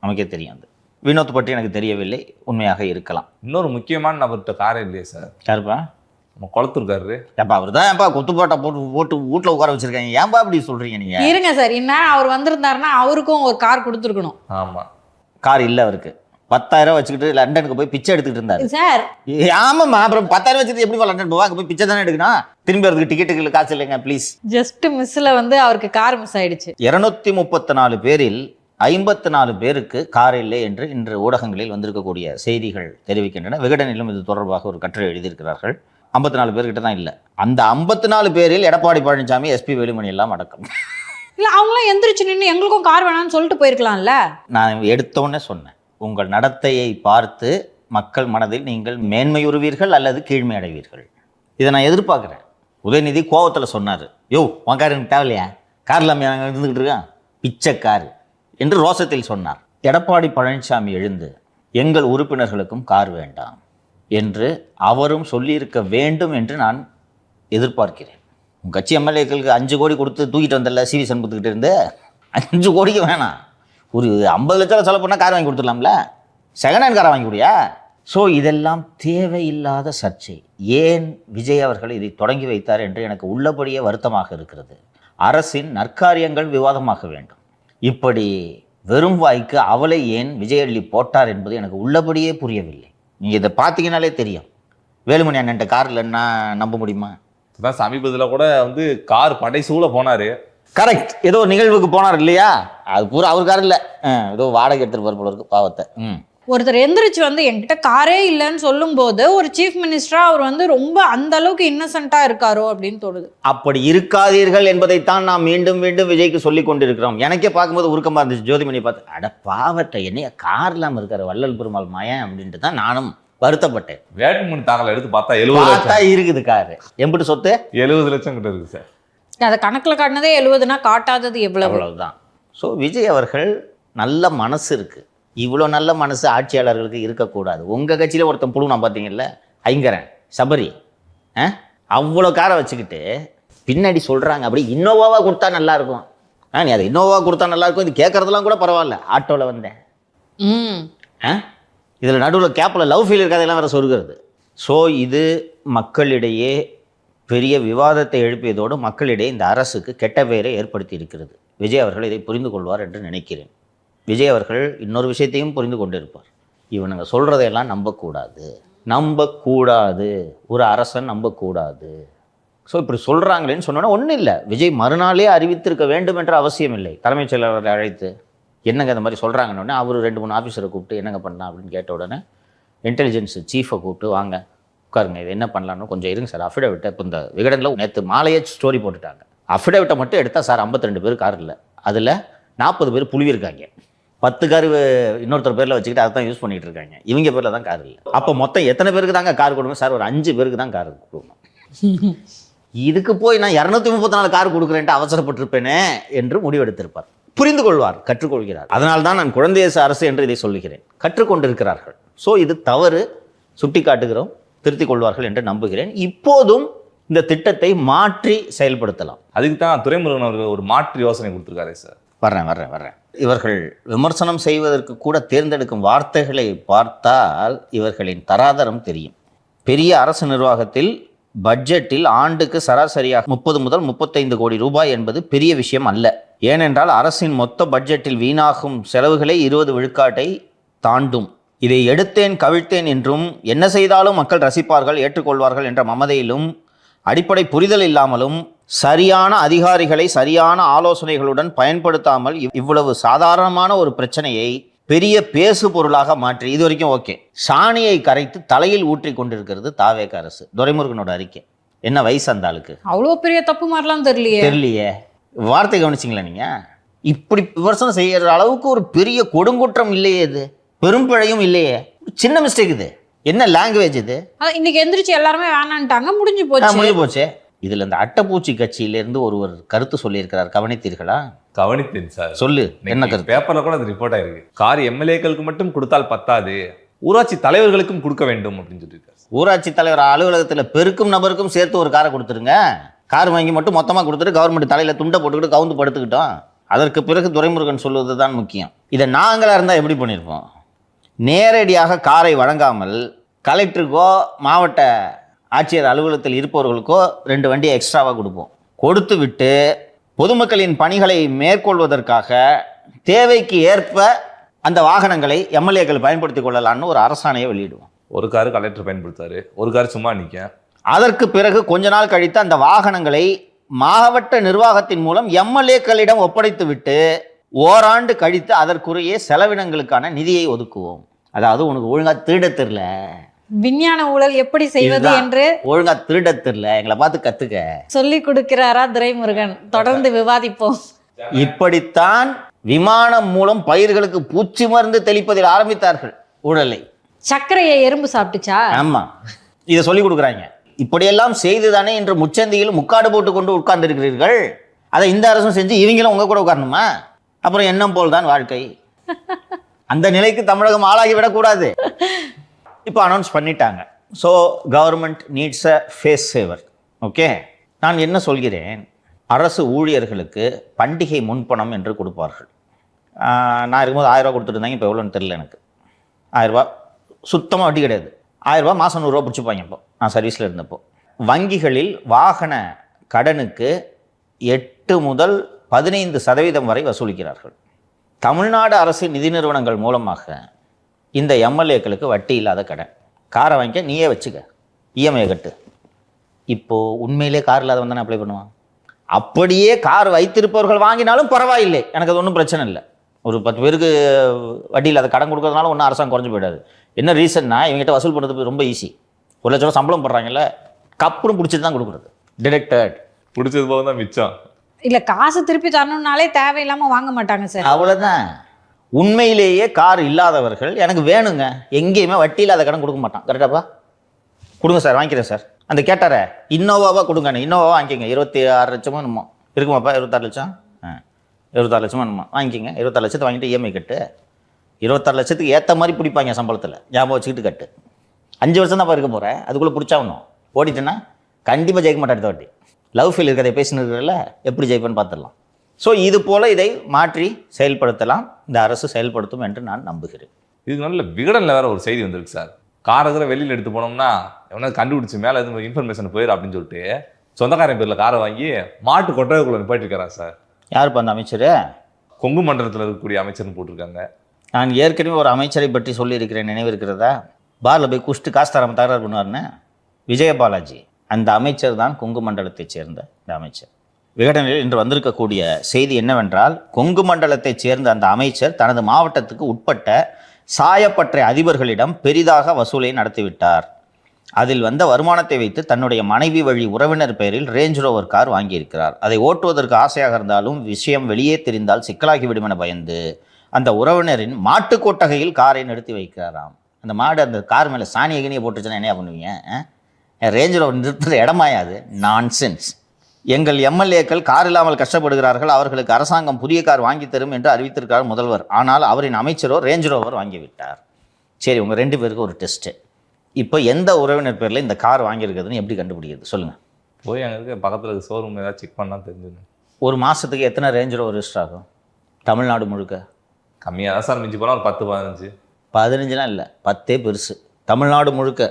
நமக்கே தெரியும். அது வினோத் பற்றி எனக்கு தெரியவில்லை, உண்மையாக இருக்கலாம். இன்னொரு முக்கியமான நபர்கிட்ட காரே இல்லையே சார். யாருப்பா? நம்ம குளத்தூர்காரரு. ஏப்பா அவர் தான் ஏப்பா கொத்துப்பாட்டை போட்டு வீட்டில் உட்கார வச்சிருக்காங்க. ஏன்பா அப்படி சொல்றீங்க நீங்க? இருங்க சார், இன்னும் அவர் வந்திருந்தாருன்னா அவருக்கும் ஒரு கார் கொடுத்துருக்கணும். ஆமா, கார் இல்லை அவருக்கு. 10,000 வச்சுக்கிட்டு லண்டனுக்கு போய் பிச்சை எடுத்துக்கிட்டு இருந்தாரு சார். ஆமாம்மா, அப்புறம் 10,000 வச்சுட்டு எப்படி லண்டன் போவா? அங்கே போய் பிச்சை தானே எடுக்கணும். திரும்பி வரதுக்கு டிக்கெட்டுக்கு காசு இல்லைங்க ப்ளீஸ். ஜஸ்ட் மிஸ்ல வந்து அவருக்கு கார் மிஸ் ஆயிடுச்சு. 234 பேரில் 54 பேருக்கு கார் இல்லை என்று இன்று ஊடகங்களில் வந்திருக்கக்கூடிய செய்திகள் தெரிவிக்கின்றன. விகடனிலும் இது தொடர்பாக ஒரு கட்டுரை எழுதியிருக்கிறார்கள். 54 பேர்கிட்ட தான் இல்லை. அந்த 54 பேரில் எடப்பாடி பழனிசாமி, எஸ்பி வேலுமணி எல்லாம் அடக்கம். இல்ல, அவங்களாம் எந்திரிச்சு நின்று எங்களுக்கும் கார் வேணாம்னு சொல்லிட்டு போயிருக்கலாம்ல. நான் எடுத்தோன்னே சொன்னேன், உங்கள் நடத்தையை பார்த்து மக்கள் மனதில் நீங்கள் மேன்மையுறுவீர்கள் அல்லது கீழ்மை அடைவீர்கள். இதை நான் எதிர்பார்க்குறேன். உதயநிதி கோவத்தில் சொன்னார், யோ உன் கார் எனக்கு தேவையில்லையா, கார் இல்லாமல் நாங்கள் இருந்துக்கிட்டு இருக்கான், பிச்சைக்கார் என்று ரோசத்தில் சொன்னார். எடப்பாடி பழனிசாமி எழுந்து எங்கள் உறுப்பினர்களுக்கும் கார் வேண்டாம் என்று அவரும் சொல்லியிருக்க வேண்டும் என்று நான் எதிர்பார்க்கிறேன். உங்கள் கட்சி எம்எல்ஏக்களுக்கு 5 கோடி கொடுத்து தூக்கிட்டு வந்தல சிவி சண்முகத்துக்கிட்ட இருந்து, 5 கோடிக்கு வேணாம், ஒரு 50 லட்சம் செலவு பண்ணால் கார் வாங்கி கொடுத்துடலாம்ல, செகண்ட் ஹேண்ட் காரை வாங்கி கொடுயா. ஸோ இதெல்லாம் தேவையில்லாத சர்ச்சை. ஏன் விஜய் அவர்கள் இதை தொடங்கி வைத்தார் என்று எனக்கு உள்ளபடியே வருத்தமாக இருக்கிறது. அரசின் நற்காரியங்கள் விவாதமாக வேண்டும். இப்படி வெறும் வாய்க்கு அவளை ஏன் விஜய் அள்ளி போட்டார் என்பது எனக்கு உள்ளபடியே புரியவில்லை. நீங்கள் இதை பார்த்தீங்கன்னாலே தெரியும். வேலுமணி அண்ணன்ட்ட கார் இல்லைன்னா நம்ப முடியுமா? தான் சமீபத்தில் கூட வந்து கார் படைசூழ போனாரு. கரெக்ட், ஏதோ நிகழ்வுக்கு போனார் இல்லையா, அது பூரா அவர் கார் இல்லை, ஏதோ வாடகை எடுத்துகிட்டு போகிற போல இருக்கு பாவத்தை. ஒருத்தர் எந்திரிச்சு வந்து என்கிட்ட காரே இல்லைன்னு சொல்லும் போது ஒரு சீஃப் மினிஸ்டரா அவர் வந்து ரொம்ப அந்த அளவுக்கு இன்னசென்ட்டா இருக்காரோ அப்படின்னு தோணுது. அப்படி இருக்காதீர்கள் என்பதைத்தான் நாம் மீண்டும் மீண்டும் விஜய்க்கு சொல்லி கொண்டிருக்கிறோம். எனக்கே பார்க்கும்போது உருக்கமா இருந்துச்சு. ஜோதிமணி பார்த்து, அட பாவத்தை, என்னைய கார் இல்லாமல் இருக்காரு வள்ளல் பெருமாள் மயன் அப்படின்ட்டு தான் நானும் வருத்தப்பட்டேன். வேட்புமனு தாக்கல் எடுத்து பார்த்தா 70 லட்சம் இருக்குது காரு. எம்பிட்டு சொத்து? 70 லட்சம் கிட்ட இருக்கு சார். அதை கணக்கில் காட்டினதே 70னா காட்டாதது அவ்வளவுதான். ஸோ விஜய் அவர்கள் நல்ல மனசு இருக்கு. இவ்வளோ நல்ல மனசு ஆட்சியாளர்களுக்கு இருக்கக்கூடாது. உங்கள் கட்சியில் ஒருத்தன் புழுனா பார்த்தீங்கல்ல, ஐங்கரன் சபரி, அவ்வளோ காரை வச்சுக்கிட்டு பின்னாடி சொல்கிறாங்க அப்படி இன்னோவாவாக கொடுத்தா நல்லாயிருக்கும். நீ அதை இன்னோவா கொடுத்தா நல்லாயிருக்கும், இது கேட்குறதுலாம் கூட பரவாயில்ல, ஆட்டோவில் வந்தேன், இதில் நடுவில் கேப்பில் லவ் ஃபீல் இருக்காதெல்லாம் வேறு சொல்கிறது. ஸோ இது மக்களிடையே பெரிய விவாதத்தை எழுப்பியதோடு மக்களிடையே இந்த அரசுக்கு கெட்ட பெயரை ஏற்படுத்தி இருக்கிறது. விஜய் அவர்கள் இதை புரிந்து கொள்வார் என்று நினைக்கிறேன். விஜய் அவர்கள் இன்னொரு விஷயத்தையும் புரிந்து கொண்டிருப்பார். இவனுங்க சொல்கிறதையெல்லாம் நம்பக்கூடாது, ஒரு அரசன் நம்பக்கூடாது. ஸோ இப்படி சொல்கிறாங்களேன்னு சொன்னோன்னா ஒன்றும் இல்லை, விஜய் மறுநாளே அறிவித்திருக்க வேண்டும் என்ற அவசியம் இல்லை. தலைமைச் செயலாளரை அழைத்து என்னங்க இந்த மாதிரி சொல்கிறாங்கன்னொடனே அவர் 2-3 ஆஃபீஸரை கூப்பிட்டு என்னங்க பண்ணலாம் அப்படின்னு கேட்ட உடனே இன்டெலிஜென்ஸ் சீஃபை கூப்பிட்டு வாங்க உட்காருங்க, இது என்ன பண்ணலான்னு கொஞ்சம் இருங்க சார், அஃபிடவிட்டை இப்போ இந்த விகடனில் நேற்று மாலையே ஸ்டோரி போட்டுட்டாங்க. அஃபிடவிட்டை மட்டும் எடுத்தால் சார் 52 பேர் கார் இல்லை, அதில் 40 பேர் புழுவிருக்காங்க, 10 கார் இன்னொருத்தர் பேரில் வச்சுக்கிட்டு அதை தான் யூஸ் பண்ணிகிட்டு இருக்காங்க, இவங்க பேரில் தான் கார் இல்லை. அப்போ மொத்தம் எத்தனை பேருக்கு தாங்க கார் கொடுங்க சார்? ஒரு 5 பேருக்கு தான் கார் கொடுக்கணும். இதுக்கு போய் நான் 234 கார் கொடுக்குறேன்ட்டு அவசரப்பட்டிருப்பேனே என்று முடிவெடுத்திருப்பார். புரிந்து கொள்வார், கற்றுக்கொள்கிறார். அதனால் தான் நான் குழந்தையேசு அரசு என்று இதை சொல்லுகிறேன். கற்றுக்கொண்டிருக்கிறார்கள். ஸோ இது தவறு, சுட்டி காட்டுகிறோம், திருத்திக் கொள்வார்கள் என்று நம்புகிறேன். இப்போதும் இந்த திட்டத்தை மாற்றி செயல்படுத்தலாம். அதுக்கு தான் துரைமுருகன் அவர்கள் ஒரு மாற்று யோசனை கொடுத்துருக்காரு சார். வர்றேன். இவர்கள் விமர்சனம் செய்வதற்கு கூட தேர்ந்தெடுக்கும் வார்த்தைகளை பார்த்தால் இவர்களின் தராதரம் தெரியும். பெரிய அரசு நிர்வாகத்தில் பட்ஜெட்டில் ஆண்டுக்கு சராசரியாக 30 முதல் 35 கோடி ரூபாய் என்பது பெரிய விஷயம் அல்ல. ஏனென்றால் அரசின் மொத்த பட்ஜெட்டில் வீணாகும் செலவுகளை 20 விழுக்காட்டை தாண்டும். இதை எடுத்தேன் கவிழ்த்தேன் என்றும் என்ன செய்தாலும் மக்கள் ரசிப்பார்கள் ஏற்றுக்கொள்வார்கள் என்ற மமதையிலும் அடிப்படை புரிதல் இல்லாமலும் சரியான அதிகாரிகளை சரியான ஆலோசனைகளுடன் பயன்படுத்தாமல் இவ்வளவு சாதாரணமான ஒரு பிரச்சனையை பெரிய பேசு பொருளாக மாற்றி இது வரைக்கும் ஓகே, சாணியை கரைத்து தலையில் ஊற்றி கொண்டிருக்கிறது தாவேக அரசு. துரைமுருகனோட அறிக்கை என்ன வயசு அந்த ஆளுக்கு? அவ்வளோ பெரிய தப்பு மாதிரிலாம் தெரியலையே. வார்த்தை கவனிச்சிங்களா நீங்க? இப்படி விமர்சனம் செய்யற அளவுக்கு ஒரு பெரிய கொடுங்குற்றம் இல்லையே, இது பெரும் பிழையும் இல்லையே, சின்ன மிஸ்டேக் இது. என்ன லாங்குவேஜ் இது? இன்னைக்கு எந்திரிச்சு எல்லாருமே வேணான்ட்டாங்க, முடிஞ்சு போச்சு. இதுல இந்த அட்டைப்பூச்சி கட்சியிலிருந்து ஒருவர் கருத்து சொல்லியிருக்கிறார், கவனித்தீர்களா? கவனித்தேன் சார். சொல்லு, என்ன கருத்து? பேப்பர்ல கூட அது ரிப்போர்ட் ஆயிருக்கு. கார் எம்எல்ஏக்களுக்கு மட்டும் கொடுத்தால் பத்தாது, ஊராட்சி தலைவர்களுக்கும் கொடுக்க வேண்டும் அப்படின்னு சொல்லியிருக்காரு. ஊராட்சி தலைவர் அலுவலகத்துல பெருக்கும் நபருக்கும் சேர்த்து ஒரு காரை கொடுத்துருங்க. கார் வாங்கி மட்டும் மொத்தமா கொடுத்துட்டு கவர்மெண்ட் தலையில துண்டை போட்டுக்கிட்டு கவுந்து படுத்துக்கிட்டோம். அதற்கு பிறகு துரைமுருகன் சொல்வது தான் முக்கியம். இதை நாங்களா இருந்தா எப்படி பண்ணியிருப்போம்? நேரடியாக காரை வழங்காமல் கலெக்டருக்கோ மாவட்ட ஆட்சியர் அலுவலகத்தில் இருப்பவர்களுக்கோ 2 வண்டியை எக்ஸ்ட்ராவாக கொடுப்போம். கொடுத்து விட்டு பொதுமக்களின் பணிகளை மேற்கொள்வதற்காக தேவைக்கு ஏற்ப அந்த வாகனங்களை எம்எல்ஏக்கள் பயன்படுத்திக் கொள்ளலாம்னு ஒரு அரசாணையை வெளியிடுவோம். ஒரு காரு கலெக்டர் பயன்படுத்தாரு, ஒரு கார் சும்மா நிற்க. அதற்கு பிறகு கொஞ்ச நாள் கழித்து அந்த வாகனங்களை மாவட்ட நிர்வாகத்தின் மூலம் எம்எல்ஏக்களிடம் ஒப்படைத்து விட்டு ஓராண்டு கழித்து அதற்குரிய செலவினங்களுக்கான நிதியை ஒதுக்குவோம். அதாவது உனக்கு ஒழுங்கா திருட தெரியல, விஞ்ஞான ஊழல் எப்படி செய்வது என்று ஒழுங்கா திருட தெரியல, எங்களை பார்த்து கத்துக்க சொல்லி கொடுக்கிறாரா துரைமுருகன்? தொடர்ந்து விவாதிப்போம். இப்படித்தான் விமானம் மூலம் பயிர்களுக்கு பூச்சி மருந்து தெளிப்பதில் ஆரம்பித்தார்கள் ஊழலை. சர்க்கரையை எறும்பு சாப்பிட்டுச்சா? ஆமா, இதை சொல்லி கொடுக்குறாங்க. இப்படியெல்லாம் செய்துதானே இன்று முச்சந்தியில் முக்காடு போட்டு கொண்டு உட்கார்ந்து இருக்கிறீர்கள். அதை இந்த அரசும் செஞ்சு இவங்களும் உங்க கூட உட்காரணுமா? அப்புறம் எண்ணம் போல் தான் வாழ்க்கை. அந்த நிலைக்கு தமிழகம் ஆளாகி விடக்கூடாது. இப்போ அனௌன்ஸ் பண்ணிட்டாங்க. So government needs a face saver. ஓகே, நான் என்ன சொல்கிறேன், அரசு ஊழியர்களுக்கு பண்டிகை முன்பணம் என்று கொடுப்பார்கள். நான் இருக்கும்போது 1000 ரூபா கொடுத்துருந்தாங்க, இப்போ எவ்வளோன்னு தெரியல எனக்கு. 1000 ரூபா சுத்தமாக வட்டி கிடையாது. 1000 ரூபா மாதம் 100 ரூபா பிடிச்சிப்பாங்க. இப்போ நான் சர்வீஸில் இருந்தப்போ வங்கிகளில் வாகன கடனுக்கு 8 முதல் 15% வரை வசூலிக்கிறார்கள். தமிழ்நாடு அரசு நிதி நிறுவனங்கள் மூலமாக இந்த எம்எல்ஏக்களுக்கு வட்டி இல்லாத கடன். காரை வாங்கிக்க, நீயே வச்சுக்க, இஎம்ஐ கட்டு. இப்போது உண்மையிலே கார் இல்லாதவன் தானே அப்ளை பண்ணுவான். அப்படியே கார் வைத்திருப்பவர்கள் வாங்கினாலும் பரவாயில்லை, எனக்கு அது ஒன்றும் பிரச்சனை இல்லை. ஒரு 10 பேருக்கு வட்டி இல்லாத கடன் கொடுக்கறதுனால ஒன்றும் அரசாங்கம் குறைஞ்சு போயிடாது. என்ன ரீசன்னா, இவங்ககிட்ட வசூல் பண்ணுறது ரொம்ப ஈஸி. 1 லட்ச ரூபா சம்பளம் போடுறாங்கல்ல, கப்புன்னு பிடிச்சிட்டு தான் கொடுக்குறது. டிடெக்டட், பிடிச்சது போக தான் மிச்சம். இல்லை, காசு திருப்பி தரணும்னாலே தேவையில்லாமல் வாங்க மாட்டாங்க சார். அவ்வளோதான். உண்மையிலேயே கார் இல்லாதவர்கள் எனக்கு வேணுங்க, எங்கேயுமே வட்டி இல்லாத கடன் கொடுக்க மாட்டான். கரெக்டாப்பா? கொடுங்க சார், வாங்கிக்கிறேன் சார். அந்த கேட்டார இன்னோவாவாக கொடுங்க, இன்னோவா வாங்கிக்கோங்க. 26 லட்சமோ என்னமோ இருக்குமாப்பா? 26 லட்சம். 26 லட்சமோ என்னமோ வாங்கிக்கோங்க. 26 லட்சத்தை வாங்கிட்டு இஎம்ஐ கட்டு. 26 லட்சத்துக்கு ஏற்ற மாதிரி பிடிப்பாங்க சம்பளத்தில். ஞாபகம் வச்சுக்கிட்டு கட்டு. 5 வருஷம் தான் இருக்க போகிறேன், அதுக்குள்ளே பிடிச்சாகணும். ஓடிட்டேன்னா கண்டிப்பாக ஜெயிக்க மாட்டேன். அடுத்த வாட்டி லவ் ஃபெயில் இருக்கதை பேசினு இருக்கிறல, எப்படி ஜெயிப்பேன்னு பார்த்துடலாம். ஸோ இது போல் இதை மாற்றி செயல்படுத்தலாம், இந்த அரசு செயல்படுத்தும் என்று நான் நம்புகிறேன். இதுக்கு நல்ல விகடனில் வேற ஒரு செய்தி வந்திருக்கு சார். காரை வெளியில் எடுத்து போனோம்னா எவனா கண்டுபிடிச்சி மேலே எதுவும் இன்ஃபர்மேஷன் போயிடும் அப்படின்னு சொல்லிட்டு சொந்தக்காரன் பேரில் காரை வாங்கி மாட்டு கொட்டகைக்குள்ள நிப்பாட்டிருக்காரா சார். யாருப்பா அந்த அமைச்சர்? கொங்கு மண்டலத்தில் இருக்கக்கூடிய அமைச்சர்னு போட்டிருக்காங்க. நான் ஏற்கனவே ஒரு அமைச்சரை பற்றி சொல்லியிருக்கிறேன், நினைவு இருக்கிறதா? பாரில் போய் குஷ்டு காசு தராமல் தகராறு பண்ணுவார்னு, விஜயபாலாஜி. அந்த அமைச்சர் தான் கொங்கு மண்டலத்தைச் சேர்ந்த இந்த அமைச்சர். விகடனில் இன்று வந்திருக்கக்கூடிய செய்தி என்னவென்றால், கொங்கு மண்டலத்தைச் சேர்ந்த அந்த அமைச்சர் தனது மாவட்டத்துக்கு உட்பட்ட சாயப்பட்டறை அதிபர்களிடம் பெரிதாக வசூலை நடத்திவிட்டார். அதில் வந்த வருமானத்தை வைத்து தன்னுடைய மனைவி வழி உறவினர் பெயரில் ரேஞ்ச் ரோவர் கார் வாங்கியிருக்கிறார். அதை ஓட்டுவதற்கு ஆசையாக இருந்தாலும் விஷயம் வெளியே தெரிந்தால் சிக்கலாகிவிடும் என பயந்து அந்த உறவினரின் மாட்டு கொட்டகையில் காரை நிறுத்தி வைக்கிறாராம். அந்த மாடு அந்த கார் மேலே சாணியை கிணியை போட்டுச்சுன்னா என்ன பண்ணுவீங்க? ரேஞ்ச் ரோவர் நிறுத்துற இடமாயாது. நான்சென்ஸ். எங்கள் எம்எல்ஏக்கள் கார் இல்லாமல் கஷ்டப்படுகிறார்கள், அவர்களுக்கு அரசாங்கம் புதிய கார் வாங்கி தரும் என்று அறிவித்திருக்கிறார் முதல்வர். ஆனால் அவரின் அமைச்சரோ ரேஞ்ச் ரோவர் வாங்கிவிட்டார். சரி, உங்கள் 2 பேருக்கு ஒரு டெஸ்ட்டு. இப்போ எந்த உறவினர் பேரில் இந்த கார் வாங்கியிருக்குதுன்னு எப்படி கண்டுபிடிக்கிறது சொல்லுங்கள்? போய் அங்கே இருக்க பக்கத்தில் இருக்க ஷோரூம் ஏதாவது செக் பண்ணால் தெரிஞ்சுது. ஒரு மாதத்துக்கு எத்தனை ரேஞ்ச் ரோவர் ரெஜிஸ்டர் ஆகும் தமிழ்நாடு முழுக்க? கம்மியாக தான் சார், மிஞ்சி போனால் ஒரு 10-15. 15லாம் இல்லை, 10 பெருசு. தமிழ்நாடு முழுக்க,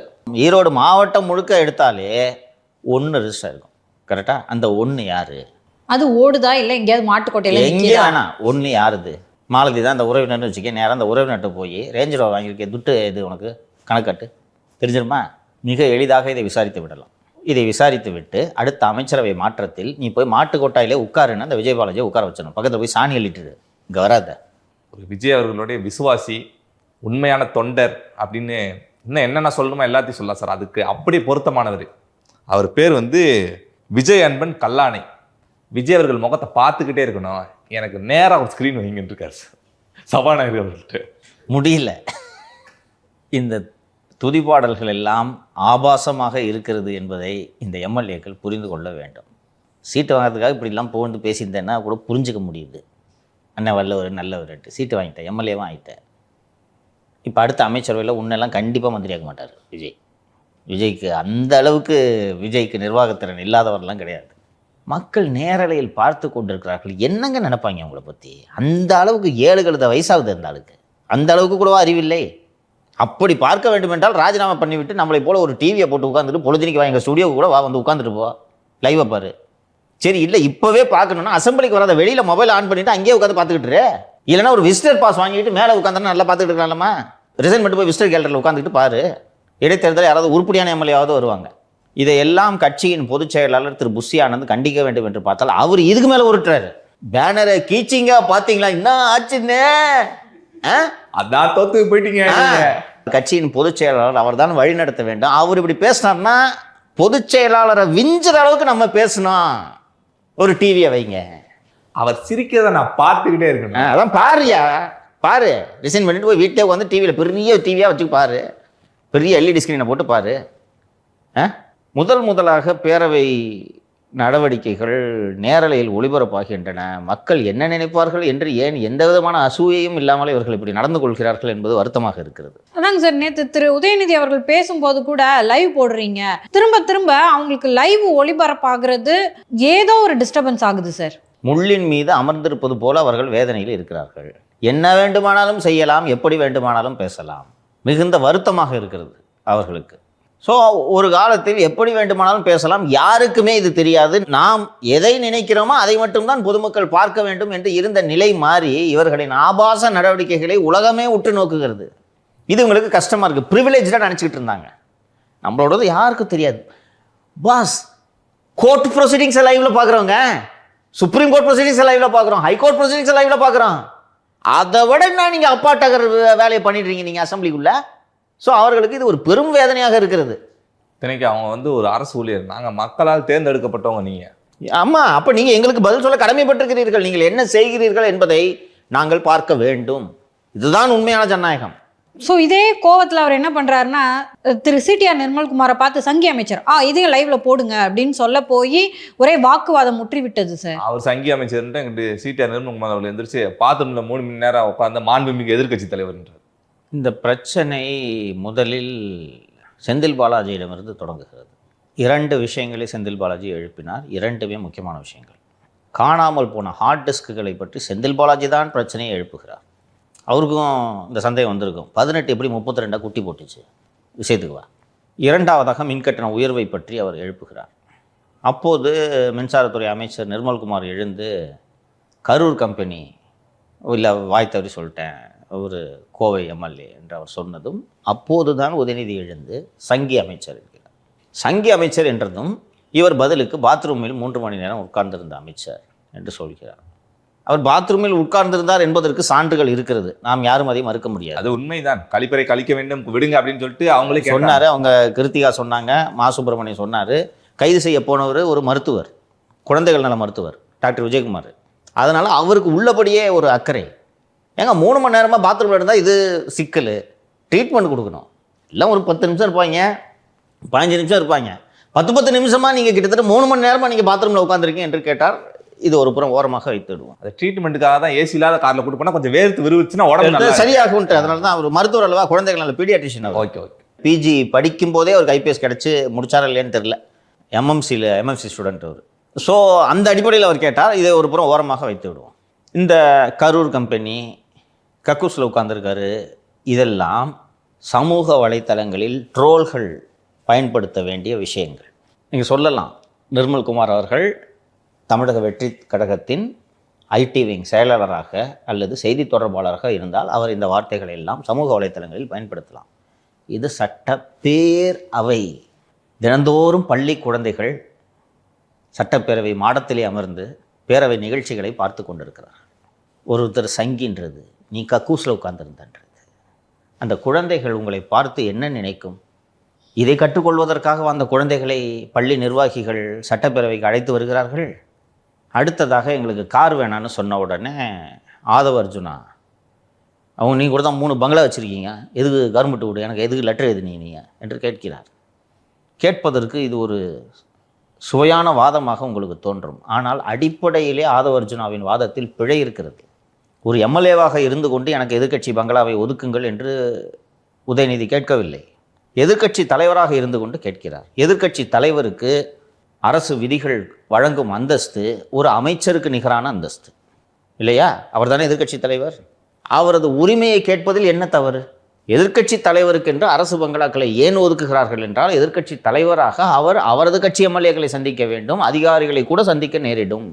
ஈரோடு மாவட்டம் முழுக்க எடுத்தாலே 1 ரெஜிஸ்டர் இருக்கும். கரெக்டாக? அந்த 1 யார்? அது ஓடுதா இல்லை எங்கேயாவது மாட்டுக்கோட்டையில எங்கே நிக்குதா? வேணாம், 1 யாருது? மாலதி தான் அந்த உறவினர்னு வச்சுக்க. நேரம் அந்த உறவினர்கிட்ட போய் ரேஞ்ச் ரோவர் வாங்கியிருக்கேன், துட்டு இது உனக்கு கணக்காட்டு தெரிஞ்சிருமா? மிக எளிதாக இதை விசாரித்து விடலாம். இதை விசாரித்து விட்டு அடுத்த அமைச்சரவை மாற்றத்தில் நீ போய் மாட்டுக்கோட்டாயிலே உட்காருன்னு அந்த விஜய் பாலாஜியை உட்கார வச்சிடணும். பக்கத்தில் போய் சாணி அள்ளிட்டு இங்கே வராத. ஒரு விஜய் அவர்களுடைய விசுவாசி, உண்மையான தொண்டர் அப்படின்னு இன்னும் என்னென்ன சொல்லணுமோ எல்லாத்தையும் சொல்லலாம் சார். அதுக்கு அப்படி பொருத்தமானவர். அவர் பேர் வந்து விஜய் அன்பன் கல்லானை. விஜய் அவர்கள் முகத்தை பார்த்துக்கிட்டே இருக்கணும், எனக்கு நேராக ஒரு ஸ்க்ரீன் வைங்கன்னு இருக்கார் சார் சபாநாயகர் அவர்கள்ட்ட. முடியல. இந்த துதிப்பாடல்கள் எல்லாம் ஆபாசமாக இருக்கிறது என்பதை இந்த எம்எல்ஏக்கள் புரிந்து கொள்ள வேண்டும். சீட்டு வாங்கிறதுக்காக இப்படிலாம் புகழ்ந்து பேசியிருந்தேன்னா கூட புரிஞ்சுக்க முடியுது. அண்ணன் வல்லவர் நல்லவர்ட்டு சீட்டு வாங்கிட்டேன், எம்எல்ஏவும் ஆகிட்டேன். இப்போ அடுத்த அமைச்சரவையில் உன்னெல்லாம் கண்டிப்பாக மந்திரியாக்க மாட்டார் விஜய். விஜய்க்கு அந்த அளவுக்கு விஜய்க்கு நிர்வாகத்திறன் இல்லாதவரெல்லாம் கிடையாது. மக்கள் நேரலையில் பார்த்து கொண்டிருக்கிறார்கள். என்னங்க நினைப்பாங்க அவங்கள பற்றி? அந்த அளவுக்கு 7 கழுத வயசாகுது அந்த ஆளுக்கு. அந்த அளவுக்கு கூடவா அறிவில்லை? அப்படி பார்க்க வேண்டும் என்றால் ராஜினாமா பண்ணிவிட்டு நம்மளை போல ஒரு டிவியை போட்டு உட்காந்துட்டு பொழுதுனிக்கு வா, எங்கள் ஸ்டுடியோவுக்கு கூட வா, வந்து உட்காந்துட்டு போ, லைவை பாரு. சரி, இல்லை இப்போவே பார்க்கணுன்னா அசம்பிளிக்கு வராத வெளியில் மொபைல் ஆன் பண்ணிவிட்டு அங்கேயே உட்காந்து பார்த்துக்கிட்டு, இல்லைனா ஒரு விசிட்டர் பாஸ் வாங்கிட்டு மேலே உட்காந்துனா நல்லா பார்த்துக்கிட்டு இருக்கலாமா? ரிசைன் பண்ணிட்டு போய் விசிட்டர் கேலரியில் உட்காந்துக்கிட்டு பாரு. இடைத்தேர்தலில் யாராவது உருப்படியான எம்எல்ஏவாவது வருவாங்க. இதையெல்லாம் கட்சியின் பொதுச் செயலாளர் திரு புஷி ஆனந்த் கண்டிக்க வேண்டும் என்று பார்த்தால் அவர் இதுக்கு மேலே உருட்டுறாரு. பேனரை கீச்சிங்க பார்த்தீங்களா, என்ன ஆச்சுன்னு? அதான் தோத்து போயிட்டீங்க. கட்சியின் பொதுச் செயலாளர் அவர் தான் வழி நடத்த வேண்டும். அவர் இப்படி பேசினார்னா பொதுச் செயலாளரை விஞ்சுற அளவுக்கு நம்ம பேசணும். ஒரு டிவியை வைங்க. அவர் சிரிக்கிறத நான் பார்த்துக்கிட்டே இருக்கணும். அதான் பாருயா, பாரு. ரிசைன் பண்ணிட்டு போய் வீட்டிலே வந்து டிவியில் பெரிய டிவியாக வச்சு பாரு, பெரிய எல்இடி ஸ்க்ரீனை போட்டு பாரு. முதலாக பேரவை நடவடிக்கைகள் நேரலையில் ஒளிபரப்பாகின்றன. மக்கள் என்ன நினைப்பார்கள் என்று ஏன் எந்த விதமான அசூயையும் இல்லாமலே இவர்கள் இப்படி நடந்து கொள்கிறார்கள் என்பது வருத்தமாக இருக்கிறது. அதாங்க சார், நேற்று திரு உதயநிதி அவர்கள் பேசும்போது கூட லைவ் போடுறீங்க, திரும்ப திரும்ப அவங்களுக்கு லைவ் ஒளிபரப்பாகிறது ஏதோ ஒரு டிஸ்டர்பன்ஸ் ஆகுது சார். முள்ளின் மீது அமர்ந்திருப்பது போல அவர்கள் வேதனையில் இருக்கிறார்கள். என்ன வேண்டுமானாலும் செய்யலாம், எப்படி வேண்டுமானாலும் பேசலாம். மிகுந்த வருத்தமாக இருக்கிறது அவர்களுக்கு. ஸோ ஒரு காலத்தில் எப்படி வேண்டுமானாலும் பேசலாம், யாருக்குமே இது தெரியாது. நாம் எதை நினைக்கிறோமோ அதை மட்டும்தான் பொதுமக்கள் பார்க்க வேண்டும் என்று இருந்த நிலை மாறி இவர்களின் ஆபாச நடவடிக்கைகளை உலகமே உற்று நோக்குகிறது. இது உங்களுக்கு கஷ்டமாக இருக்குது. ப்ரிவிலேஜாக நினச்சிக்கிட்டு இருந்தாங்க. நம்மளோடது யாருக்கும் தெரியாது. பாஸ், கோர்ட் ப்ரொசீடிங்ஸை லைவில் பார்க்குறவங்க, சுப்ரீம் கோர்ட் ப்ரொசீடிங்ஸை லைவில் பார்க்குறோம், ஹைகோர்ட் ப்ரொசீடிங்ஸை லைவில் பார்க்குறோம். அதை விட என்ன நீங்கள் அப்பாட்டகர் வேலையை பண்ணிடுறீங்க நீங்கள் அசம்பிளிக்குள்ள. ஸோ அவர்களுக்கு இது ஒரு பெரும் வேதனையாக இருக்கிறது. இத்தனைக்கு அவங்க வந்து ஒரு அரசு ஊழியர், நாங்கள் மக்களால் தேர்ந்தெடுக்கப்பட்டவங்க. நீங்கள் ஆமாம், அப்போ நீங்கள் எங்களுக்கு பதில் சொல்ல கடமைப்பட்டிருக்கிறீர்கள். நீங்கள் என்ன செய்கிறீர்கள் என்பதை நாங்கள் பார்க்க வேண்டும். இதுதான் உண்மையான ஜனநாயகம். ஸோ இதே கோவத்தில் அவர் என்ன பண்ணுறாருன்னா, திரு சிடிஆர் நிர்மல்குமாரை பார்த்து சங்கி அமைச்சர் இதையும் லைவ்ல போடுங்க அப்படின்னு சொல்ல போய் ஒரே வாக்குவாதம் முற்றி விட்டது சார். அவர் சங்கி அமைச்சர்ன்ட்டு எங்கிட்ட சிடிஆர் நிர்மல்குமார் அவர்கள் எந்திரிச்சு பாத்ரூம்ல 3 மணி நேரம் உட்கார்ந்த மாண்புமிகு எதிர்க்கட்சி தலைவர்ன்றார். இந்த பிரச்சனை முதலில் செந்தில் பாலாஜியிடமிருந்து தொடங்குகிறது. 2 விஷயங்களை செந்தில் பாலாஜி எழுப்பினார். 2மே முக்கியமான விஷயங்கள். காணாமல் போன ஹார்ட் டிஸ்க்குகளை பற்றி செந்தில் பாலாஜி தான் பிரச்சனையை எழுப்புகிறார். அவருக்கும் இந்த சந்தேகம் வந்திருக்கும், 18 எப்படி 32 குட்டி போட்டுச்சு, விஷயத்துக்கு வா. 2வதாக மின்கட்டண உயர்வை பற்றி அவர் எழுப்புகிறார். அப்போது மின்சாரத்துறை அமைச்சர் நிர்மல்குமார் எழுந்து கரூர் கம்பெனி இல்லை வாய் தவறி சொல்லிட்டேன், ஒரு கோவை எம்எல்ஏ என்று அவர் சொன்னதும் அப்போது தான் உதயநிதி எழுந்து சங்கி அமைச்சர் இருக்கிறார். சங்கி அமைச்சர் என்றதும் இவர் பதிலுக்கு பாத்ரூமில் 3 மணி நேரம் உட்கார்ந்திருந்த அமைச்சர் என்று சொல்கிறார். அவர் பாத்ரூமில் உட்கார்ந்திருந்தார் என்பதற்கு சான்றுகள் இருக்கிறது. நாம் யாரும் அதை மறுக்க முடியாது. அது உண்மைதான். கழிப்பறை கழிக்க வேண்டும் விடுங்க அப்படின்னு சொல்லிட்டு அவங்களே சொன்னார். அவங்க கிருத்திகா சொன்னாங்க, மா சுப்பிரமணியம் சொன்னார். கைது செய்ய போனவர் ஒரு மருத்துவர், குழந்தைகள் நல மருத்துவர் டாக்டர் விஜயகுமார். அதனால் அவருக்கு உள்ளபடியே ஒரு அக்கறை. ஏங்க 3 மணி நேரமாக பாத்ரூமில் இருந்தால் இது சிக்கல், ட்ரீட்மெண்ட் கொடுக்கணும். எல்லாம் ஒரு 10 நிமிஷம் இருப்பாங்க, 15 நிமிஷம் இருப்பாங்க. 10 நிமிஷமாக நீங்கள் கிட்டத்தட்ட 3 மணி நேரமாக நீங்கள் பாத்ரூமில் உட்காந்துருக்கீங்க என்று கேட்டால் இது ஒரு புறம் ஓரமாக வைத்துடுவோம். அது ட்ரீட்மெண்ட்டுக்காக தான் ஏசி இல்லாத காரில் கூட்டு போனால் கொஞ்சம் வேர்த்து விருவிச்சுன்னா உடம்பு சரியாகும்ட்டு. அதனால தான் அவர் மருத்துவர் அல்லவா, குழந்தைகள் நல்ல பீடியாட்ரிஷியன். Okay okay. பிஜி படிக்கும் போதே அவருக்கு ஐபிஎஸ் கிடச்சி முடிச்சாரா இல்லையான்னு தெரில. எம்எம்சி ஸ்டூடெண்ட் அவர். ஸோ அந்த அடிப்படையில் அவர் கேட்டார். இதை ஒரு புறம் ஓரமாக வைத்து விடுவோம். இந்த கரூர் கம்பெனி, கக்கூஸில் உட்கார்ந்துருக்காரு, இதெல்லாம் சமூக வலைத்தளங்களில் ட்ரோல்கள் பயன்படுத்த வேண்டிய விஷயங்கள். நீங்கள் சொல்லலாம், நிர்மல்குமார் அவர்கள் தமிழக வெற்றி கழகத்தின் ஐடி விங் செயலாளராக அல்லது செய்தி தொடர்பாளராக இருந்தால் அவர் இந்த வார்த்தைகளை எல்லாம் சமூக வலைத்தளங்களில் பயன்படுத்தலாம். இது சட்டப்பேர் அவை. தினந்தோறும் பள்ளி குழந்தைகள் சட்டப்பேரவை மாடத்திலே அமர்ந்து பேரவை நிகழ்ச்சிகளை பார்த்து கொண்டிருக்கிறார். ஒருத்தர் சங்கின்றது, நீ கக்கூஸில் உட்கார்ந்துருந்தன்றது. அந்த குழந்தைகள் உங்களை பார்த்து என்ன நினைக்கும்? இதை கற்றுக்கொள்வதற்காக அந்த குழந்தைகளை பள்ளி நிர்வாகிகள் சட்டப்பேரவைக்கு அழைத்து வருகிறார்கள். அடுத்ததாக எங்களுக்கு கார் வேணான்னு சொன்ன உடனே ஆதவ அர்ஜுனா, அவங்க நீங்கள் கூட தான் 3 பங்களா வச்சுருக்கீங்க, எதுக்கு கவர்மெண்ட் விடு, எனக்கு எதுக்கு லெட்டர் எழுதுனீங்க என்று கேட்கிறார். கேட்பதற்கு இது ஒரு சுவையான வாதமாக உங்களுக்கு தோன்றும். ஆனால் அடிப்படையிலே ஆதவ அர்ஜுனாவின் வாதத்தில் பிழை இருக்கிறது. ஒரு எம்எல்ஏவாக இருந்து கொண்டு எனக்கு எதிர்க்கட்சி பங்களாவை ஒதுக்குங்கள் என்று உதயநிதி கேட்கவில்லை. எதிர்க்கட்சி தலைவராக இருந்து கொண்டு கேட்கிறார். எதிர்க்கட்சி தலைவருக்கு அரசு விதிகள் வழங்கும் அந்தஸ்து ஒரு அமைச்சருக்கு நிகரான அந்தஸ்து இல்லையா? அவர் தானே எதிர்க்கட்சி தலைவர். அவரது உரிமையை கேட்பதில் என்ன தவறு? எதிர்க்கட்சி தலைவருக்கு என்று அரசு பங்களாக்களை ஏன் ஒதுக்குகிறார்கள் என்றால், எதிர்க்கட்சி தலைவராக அவர் அவரது கட்சி எம்எல்ஏக்களை சந்திக்க வேண்டும், அதிகாரிகளை கூட சந்திக்க நேரிடும்.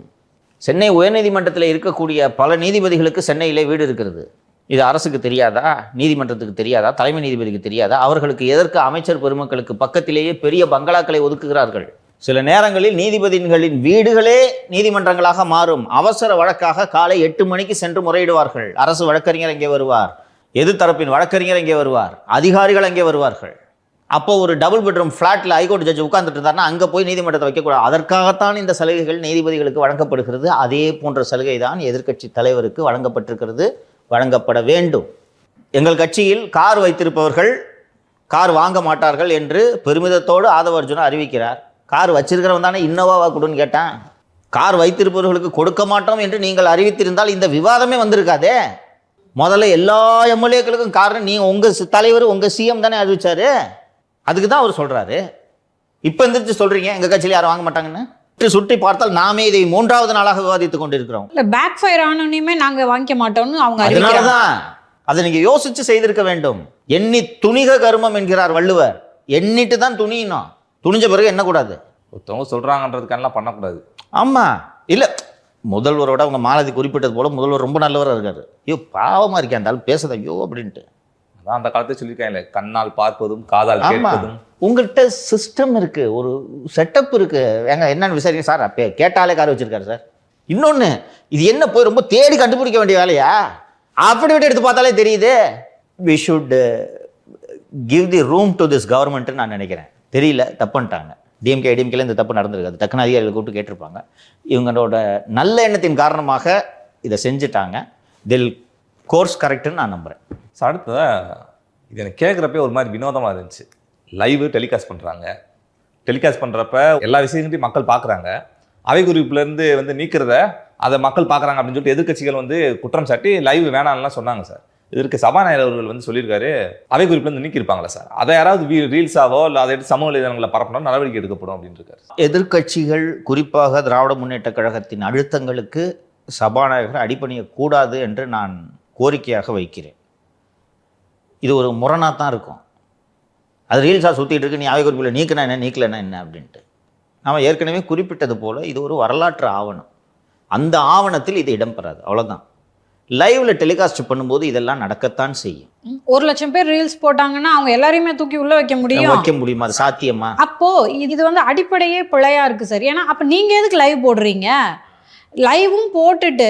சென்னை உயர்நீதிமன்றத்தில் இருக்கக்கூடிய பல நீதிபதிகளுக்கு சென்னையிலே வீடு இருக்கிறது. இது அரசுக்கு தெரியாதா? நீதிமன்றத்துக்கு தெரியாதா? தலைமை நீதிபதிக்கு தெரியாதா? அவர்களுக்கு எதற்கு அமைச்சர் பெருமக்களுக்கு பக்கத்திலேயே பெரிய பங்களாக்களை ஒதுக்குகிறார்கள்? சில நேரங்களில் நீதிபதிகளின் வீடுகளே நீதிமன்றங்களாக மாறும். அவசர வழக்காக காலை 8 மணிக்கு சென்று முறையிடுவார்கள். அரசு வழக்கறிஞர் இங்கே வருவார், எதிர்த்தரப்பின் வழக்கறிஞர் இங்கே வருவார், அதிகாரிகள் அங்கே வருவார்கள். அப்போ ஒரு டபுள் பெட்ரூம் ஃப்ளாட்டில் ஹைகோர்ட் ஜட்ஜ் உட்கார்ந்துட்டு இருந்தாருன்னா அங்கே போய் நீதிமன்றத்தை வைக்கக்கூடாது. அதற்காகத்தான் இந்த சலுகைகள் நீதிபதிகளுக்கு வழங்கப்படுகிறது. அதே போன்ற சலுகை தான் எதிர்க்கட்சி தலைவருக்கு வழங்கப்பட்டிருக்கிறது, வழங்கப்பட வேண்டும். எங்கள் கட்சியில் கார் வைத்திருப்பவர்கள் கார் வாங்க மாட்டார்கள் என்று பெருமிதத்தோடு ஆதவ அர்ஜுனா அறிவிக்கிறார். கார் வச்சிருக்கிறவன் தானே இன்னோவாவா கொடுன்னு கேட்டான். கார் வைத்திருப்பவர்களுக்கு கொடுக்க மாட்டோம் என்று நீங்கள் அறிவித்திருந்தால் இந்த விவாதமே வந்திருக்காதே. முதல்ல எல்லா எம்எல்ஏக்களுக்கும் காரணம் நீங்கள் உங்கள் தலைவர் உங்கள் சிஎம் தானே அறிவிச்சாரு. அதுக்கு தான் அவர் சொல்கிறாரு. இப்போ எந்திரிச்சு சொல்கிறீங்க எங்கள் கட்சியில் யாரும் வாங்க மாட்டாங்கன்னு. சுட்டி பார்த்தால் நாமே இதை 3வது நாளாக விவாதித்துக் கொண்டிருக்கிறோம். இல்லை, பேக் ஃபயர் ஆனோனையுமே நாங்கள் வாங்கிக்க மாட்டோம்னு அவங்க அதனால தான் அதை நீங்கள் யோசித்து செய்திருக்க வேண்டும். எண்ணி துணிக கருமம் என்கிறார் வள்ளுவர். எண்ணிட்டு தான் துணியணும். துணிஞ்ச பிறகு என்ன கூடாது, ஒருத்தவங்க சொல்கிறாங்கன்றதுக்கெல்லாம் பண்ணக்கூடாது. ஆமாம், இல்லை முதல்வரோட அவங்க மாலதி குறிப்பிட்டது போல முதல்வர் ரொம்ப நல்லவராக இருக்காரு. ஐயோ பாவமாக இருக்கேன் அந்த ஆள் பேசுறது ஐயோ அப்படின்ட்டு. அதான் அந்த காலத்தை சொல்லியிருக்காங்க, கண்ணால் பார்ப்பதும் காதால் கேட்பதும். உங்கள்கிட்ட சிஸ்டம் இருக்கு, ஒரு செட்டப் இருக்கு. ஏங்க என்னன்னு விசாரிங்க சார், அப்போ கேட்டாலே கார் வச்சிருக்காரு சார். இன்னொன்று, இது என்ன போய் ரொம்ப தேடி கண்டுபிடிக்க வேண்டிய வேலையா? அப்படி விட்டு எடுத்து பார்த்தாலே தெரியுது. We should give the room to this கவர்மெண்ட்னு நான் நினைக்கிறேன். தெரியல, தப்புன்ட்டாங்க. டிஎம்கேல இந்த தப்பு நடந்திருக்காது. டக்குன்னு அதிகாரிகள் கூப்பிட்டு கேட்டிருப்பாங்க. இவங்களோட நல்ல எண்ணத்தின் காரணமாக இதை செஞ்சுட்டாங்க. தில் கோர்ஸ் கரெக்டுன்னு நான் நம்புகிறேன். ஸோ அடுத்ததாக இது எனக்கு கேட்குறப்பே ஒரு மாதிரி வினோதமாக இருந்துச்சு. லைவ் டெலிகாஸ்ட் பண்ணுறாங்க. டெலிகாஸ்ட் பண்ணுறப்ப எல்லா விஷயங்களையும் மக்கள் பார்க்குறாங்க. அவை குறிப்புலேருந்து நீக்கிறத அதை மக்கள் பார்க்குறாங்க அப்படின்னு சொல்லிட்டு எதிர்க்கட்சிகள் குற்றம் சாட்டி லைவ் வேணாம்லாம் சொன்னாங்க சார். இதற்கு சபாநாயகர் அவர்கள் சொல்லியிருக்காரு, அவை குறிப்புலேருந்து நீக்கியிருப்பாங்களா சார், அதை யாராவது ரீல்ஸாவோ இல்லை அதை எடுத்து சமூக வலைதளங்களை பரப்பணும், நடவடிக்கை எடுக்கப்படும் அப்படின்னு இருக்காரு. எதிர்க்கட்சிகள் குறிப்பாக திராவிட முன்னேற்ற கழகத்தின் அழுத்தங்களுக்கு சபாநாயகர் அடிபணியக்கூடாது என்று நான் கோரிக்கையாக வைக்கிறேன். இது ஒரு முரணாக தான் இருக்கும். அது ரீல்ஸாக சுற்றிட்டு இருக்கு, நீ அவை குறிப்பில் நீக்கினா என்ன நீக்கலைன்னா என்ன அப்படின்ட்டு. நாம் ஏற்கனவே குறிப்பிட்டது போல் இது ஒரு வரலாற்று ஆவணம். அந்த ஆவணத்தில் இது இடம்பெறாது, அவ்வளோதான். லைவ்ல டெலிகாஸ்ட் பண்ணும்போது இதெல்லாம் நடக்கத்தான் செய்யும். 1,00,000 பேர் ரீல்ஸ் போட்டாங்கன்னா அவங்க எல்லாரையுமே தூக்கி உள்ள வைக்க முடியுமா? அது சாத்தியமா? அப்போ இது அடிப்படையே பிழையா இருக்கு சார். ஏன்னா அப்ப நீங்க எதுக்கு லைவ் போடுறீங்க? லைவும் போட்டுட்டு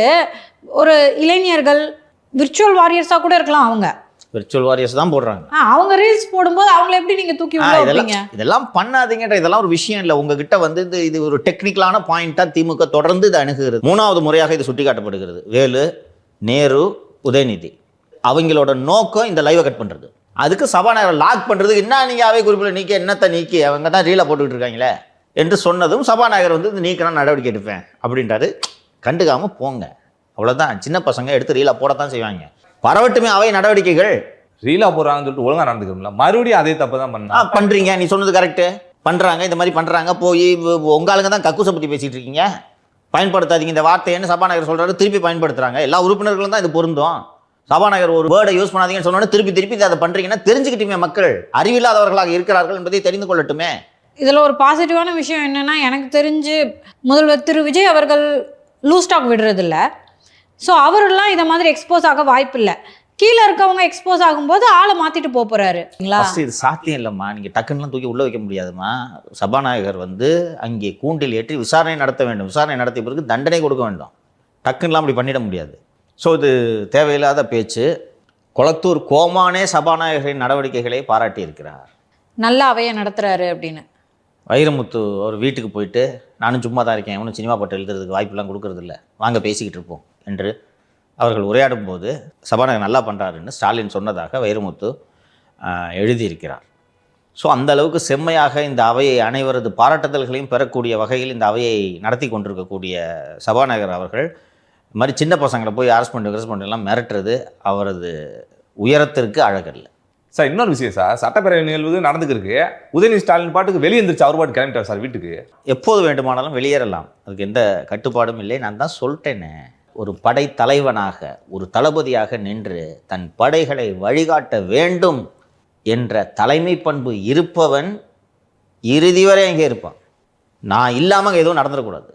ஒரு இளைஞர்கள் விர்ச்சுவல் வாரியர்ஸா கூட இருக்கலாம். அவங்க விர்ச்சுவல் வாரியர்ஸ் தான் போடுறாங்க. அவங்க ரீல்ஸ் போடும்போது அவங்களை எப்படி நீங்க தூக்கி உள்ள வைப்பீங்க? இதெல்லாம் பண்ணாதீங்கன்ற இதெல்லாம் ஒரு விஷயம் இல்லை. உங்ககிட்ட இது ஒரு டெக்னிக்கலான பாயிண்டா திமுக தொடர்ந்து இதை அணுகுகிறது. 3வது முறையாக இது சுட்டிக்காட்டப்படுகிறது. வேலு, நேரு, உதயநிதி அவங்களோட நோக்கம் இந்த லைவை கட் பண்ணுறது. அதுக்கு சபாநாயகர் லாக் பண்ணுறதுக்கு என்ன நீங்கள் அவை குறிப்பில் நீக்கி என்னத்தை நீக்கி அவங்க தான் ரீலாக போட்டுக்கிட்டு இருக்காங்களே என்று சொன்னதும் சபாநாயகர் இது நீக்கணும் நடவடிக்கை எடுப்பேன் அப்படின்றாரு. கண்டுக்காமல் போங்க, அவ்வளோதான். சின்ன பசங்க எடுத்து ரீலாக போடத்தான் செய்வாங்க. பரவட்டுமே அவை நடவடிக்கைகள். ரீலா போடுறாங்கன்னு சொல்லிட்டு ஒழுங்கா நடந்துக்கணும்ல, மறுபடியும் அதே தப்பு தான் பண்ணா. பண்றீங்க, நீ சொன்னது கரெக்டு. பண்றாங்க, இந்த மாதிரி பண்றாங்க. போய் உங்க ஆளுங்க தான் கக்கூசை பத்தி பேசிட்டு இருக்கீங்க. பயன்படுத்தாதீங்க இந்த வார்த்தைன்னு சபாநாயகர் சொல்றாரு, திருப்பி பயன்படுத்துறாங்க. எல்லா உறுப்பினர்களும் தான் இது பொருந்தும். சபாநாயகர் ஒரு வேர்டை யூஸ் பண்ணாதீங்கன்னு சொன்னோன்னே திருப்பி அதை பண்றீங்கன்னா தெரிஞ்சுக்கிட்டுமே மக்கள் அறிவில்லாதவர்களாக இருக்கிறார்கள் என்பதை தெரிந்து கொள்ளட்டுமே. இதில் ஒரு பாசிட்டிவான விஷயம் என்னன்னா, எனக்கு தெரிஞ்சு முதல்வர் திரு விஜய் அவர்கள் லூஸ் ஸ்டாக் விடுறதில்ல. ஸோ அவரெல்லாம் இதை மாதிரி எக்ஸ்போஸ் ஆக வாய்ப்பு இல்லை. கீழே இருக்கவங்க எக்ஸ்போஸ் ஆகும்போது ஆளை மாற்றிட்டு போகிறாரு. இது சாத்தியம் இல்லைம்மா. நீங்கள் டக்குன்னுலாம் தூக்கி உள்ளே வைக்க முடியாதுமா. சபாநாயகர் அங்கே கூண்டில் ஏற்றி விசாரணை நடத்த வேண்டும். விசாரணை நடத்திய பிறகு தண்டனை கொடுக்க வேண்டும். டக்குன்னெலாம் அப்படி பண்ணிட முடியாது. ஸோ இது தேவையில்லாத பேச்சு. கொளத்தூர் கோமானே சபாநாயகரின் நடவடிக்கைகளை பாராட்டியிருக்கிறார். நல்ல அவையை நடத்துகிறாரு அப்படின்னு. வைரமுத்து அவர் வீட்டுக்கு போயிட்டு, நானும் சும்மா தான் இருக்கேன், ஒன்றும் சினிமா பாட்டு எழுதுறதுக்கு வாய்ப்பெல்லாம் கொடுக்கறதில்ல, வாங்க பேசிக்கிட்டு இருப்போம் என்று அவர்கள் உரையாடும் போது சபாநாயகர் நல்லா பண்ணுறாருன்னு ஸ்டாலின் சொன்னதாக வைரமுத்து எழுதியிருக்கிறார். ஸோ அந்த அளவுக்கு செம்மையாக இந்த அவையை அனைவரது பாராட்டுதல்களையும் பெறக்கூடிய வகையில் இந்த அவையை நடத்தி கொண்டிருக்கக்கூடிய சபாநாயகர் அவர்கள் இந்த மாதிரி சின்ன பசங்களை போய் அரெஸ்ட் பண்ணி எல்லாம் மிரட்டுறது அவரது உயரத்திற்கு அழகல்ல. சார் இன்னொரு விஷயம் சார், சட்டப்பேரவை நிகழ்வு நடந்துருக்கு. உதயநிதி ஸ்டாலின் பாட்டுக்கு வெளியே எழுந்திரிச்சு அவர் பாட்டு கிளம்பிட்டார் சார் வீட்டுக்கு. எப்போது வேண்டுமானாலும் வெளியேறலாம், அதுக்கு எந்த கட்டுப்பாடும் இல்லை. நான் தான் சொல்லிட்டேனே, ஒரு படை தலைவனாக ஒரு தளபதியாக நின்று தன் படைகளை வழிகாட்ட வேண்டும் என்ற தலைமை பண்பு இருப்பவன் இறுதி வரை அங்கே இருப்பான். நான் இல்லாமல் எதுவும் நடந்துடக்கூடாது.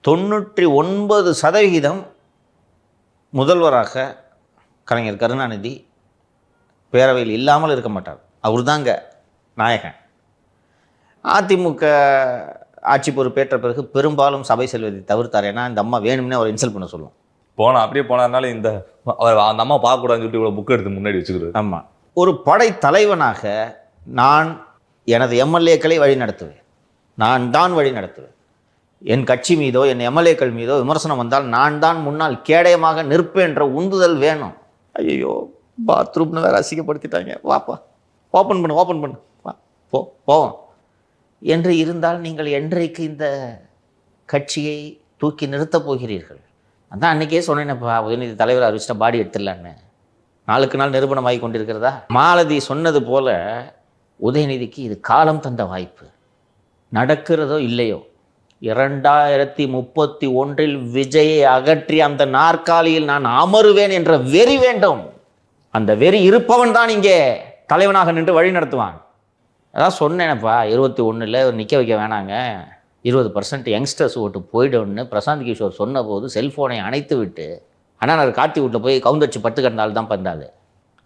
99% முதல்வராக கலைஞர் கருணாநிதி பேரவையில் இல்லாமல் இருக்க மாட்டார். அவர் தாங்க நாயகன். அதிமுக ஆட்சி பொறுப்பேற்ற பிறகு பெரும்பாலும் சபை செல்வதை தவிர்த்தார். ஏன்னா இந்த அம்மா வேணும்னே அவர் இன்சல்ட் பண்ண சொல்லுவோம். அப்படியே போனதுனால அந்த அம்மா பார்க்கக்கூடாதுன்னு சொல்லிட்டு இவ்வளோ புக் எடுத்து முன்னாடி வச்சுக்கிறது. ஆமாம், ஒரு படை தலைவனாக நான் எனது எம்எல்ஏக்களை வழி நடத்துவேன். நான் தான் வழி நடத்துவேன். என் கட்சி மீதோ என் எம்எல்ஏக்கள் மீதோ விமர்சனம் வந்தால் நான் தான் முன்னால் கேடயமாக நிற்பேன் என்ற உந்துதல் வேணும். ஐயோ, பாத்ரூம்னு வேறு அசிங்கப்படுத்திட்டாங்க, வாப்பா ஓப்பன் பண்ணு வா போவோம் என்று இருந்தால் நீங்கள் என்றைக்கு இந்த கட்சியை தூக்கி நிறுத்தப் போகிறீர்கள்? அதான் அன்றைக்கே சொன்னேன்ப்பா, உதயநிதி தலைவர் அறிவிச்சிட்ட பாடி எடுத்துடலான்னு. நாளுக்கு நாள் நிரூபணமாகி கொண்டிருக்கிறதா? மாலதி சொன்னது போல உதயநிதிக்கு இது காலம் தந்த வாய்ப்பு. நடக்கிறதோ இல்லையோ, 2031 விஜயை அகற்றி அந்த நாற்காலியில் நான் அமருவேன் என்ற வெறி வேண்டும். அந்த வெறி இருப்பவன் தான் இங்கே தலைவனாக நின்று வழி நடத்துவான். அதான் சொன்னேனப்பா, 21 நிற்க வைக்க வேணாங்க, 20% யங்ஸ்டர்ஸ் ஓட்டு போய்டும்னு பிரசாந்த் கிஷோர் சொன்ன போது செல்ஃபோனை அணைத்து விட்டு அண்ணா கார்த்தி வீட்டில் போய் கவுந்தடிச்சு பத்து கிடந்தால் தான் பண்ணாது.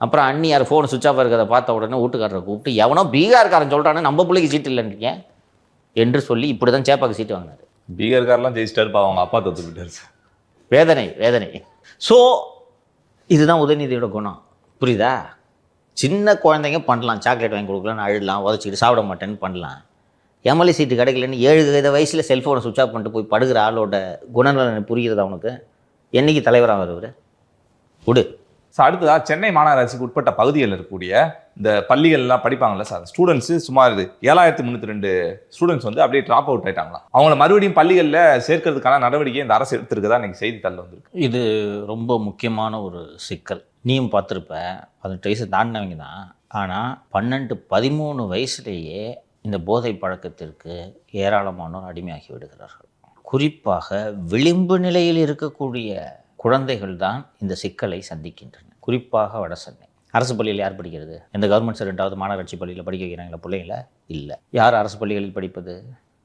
அப்புறம் அண்ணியார் ஃபோன் சுவிட்ச் ஆஃப் இருக்கிறத பார்த்த உடனே வீட்டுக்காரரை கூப்பிட்டு எவனோ பீகார்காரன் சொல்கிறான்னு நம்ம பிள்ளைக்கு சீட்டு இல்லைன்றீங்க என்று சொல்லி இப்படி தான் சேப்பாக்கு சீட்டு வாங்கினார். பீகார்காரெலாம் ஜெயிச்சிட்டாருப்பா, அவங்க அப்பா தோத்து விட்டார் சார். வேதனை. ஸோ இதுதான் உதயநிதியோட குணம், புரியுதா? சின்ன குழந்தைங்க பண்ணலாம், சாக்லேட் வாங்கி கொடுக்கலான்னு அழலாம், உதச்சிக்கிட்டு சாப்பிட மாட்டேன்னு பண்ணலாம். எம்எல்ஏ சீட்டு கிடைக்கலன்னு 7 வயசில் செல்ஃபோனை சுவிட்ச் ஆஃப் பண்ணிட்டு போய் படுகிற ஆளோட குணநலன் புரிகிறது அவனுக்கு? என்னைக்கு தலைவராக வருவார்? விடு. சார் அடுத்ததா சென்னை மாநகராட்சிக்கு உட்பட்ட பகுதிகளில் இருக்கக்கூடிய இந்த பள்ளிகள்லாம் படிப்பாங்கல்ல சார், ஸ்டூடெண்ட்ஸு சுமார் 7302 ஸ்டூடெண்ட்ஸ் அப்படியே ட்ராப் அவுட் ஆயிட்டாங்களாம். அவங்கள மறுபடியும் பள்ளிகளில் சேர்க்கறதுக்கான நடவடிக்கை இந்த அரசு எடுத்திருக்குதா இன்னைக்கு செய்தித்தாளில் வந்திருக்கு. இது ரொம்ப முக்கியமான ஒரு சிக்கல். நீயும் பார்த்துருப்ப, 18 வயசு தாண்டினவங்க தான். ஆனால் 12-13 வயசுலேயே இந்த போதை பழக்கத்திற்கு ஏராளமானோர் அடிமையாகி விடுகிறார்கள். குறிப்பாக விளிம்பு நிலையில் இருக்கக்கூடிய குழந்தைகள் தான் இந்த சிக்கலை சந்திக்கின்றன. குறிப்பாக வட சென்னை அரசு பள்ளியில் யார் படிக்கிறது? எந்த கவர்மெண்ட் ஸ்டூடெண்ட்டாவது மாநகராட்சி பள்ளியில் படிக்க வைக்கிறாங்களா பிள்ளைங்கள? இல்லை. யார் அரசு பள்ளிகளில் படிப்பது?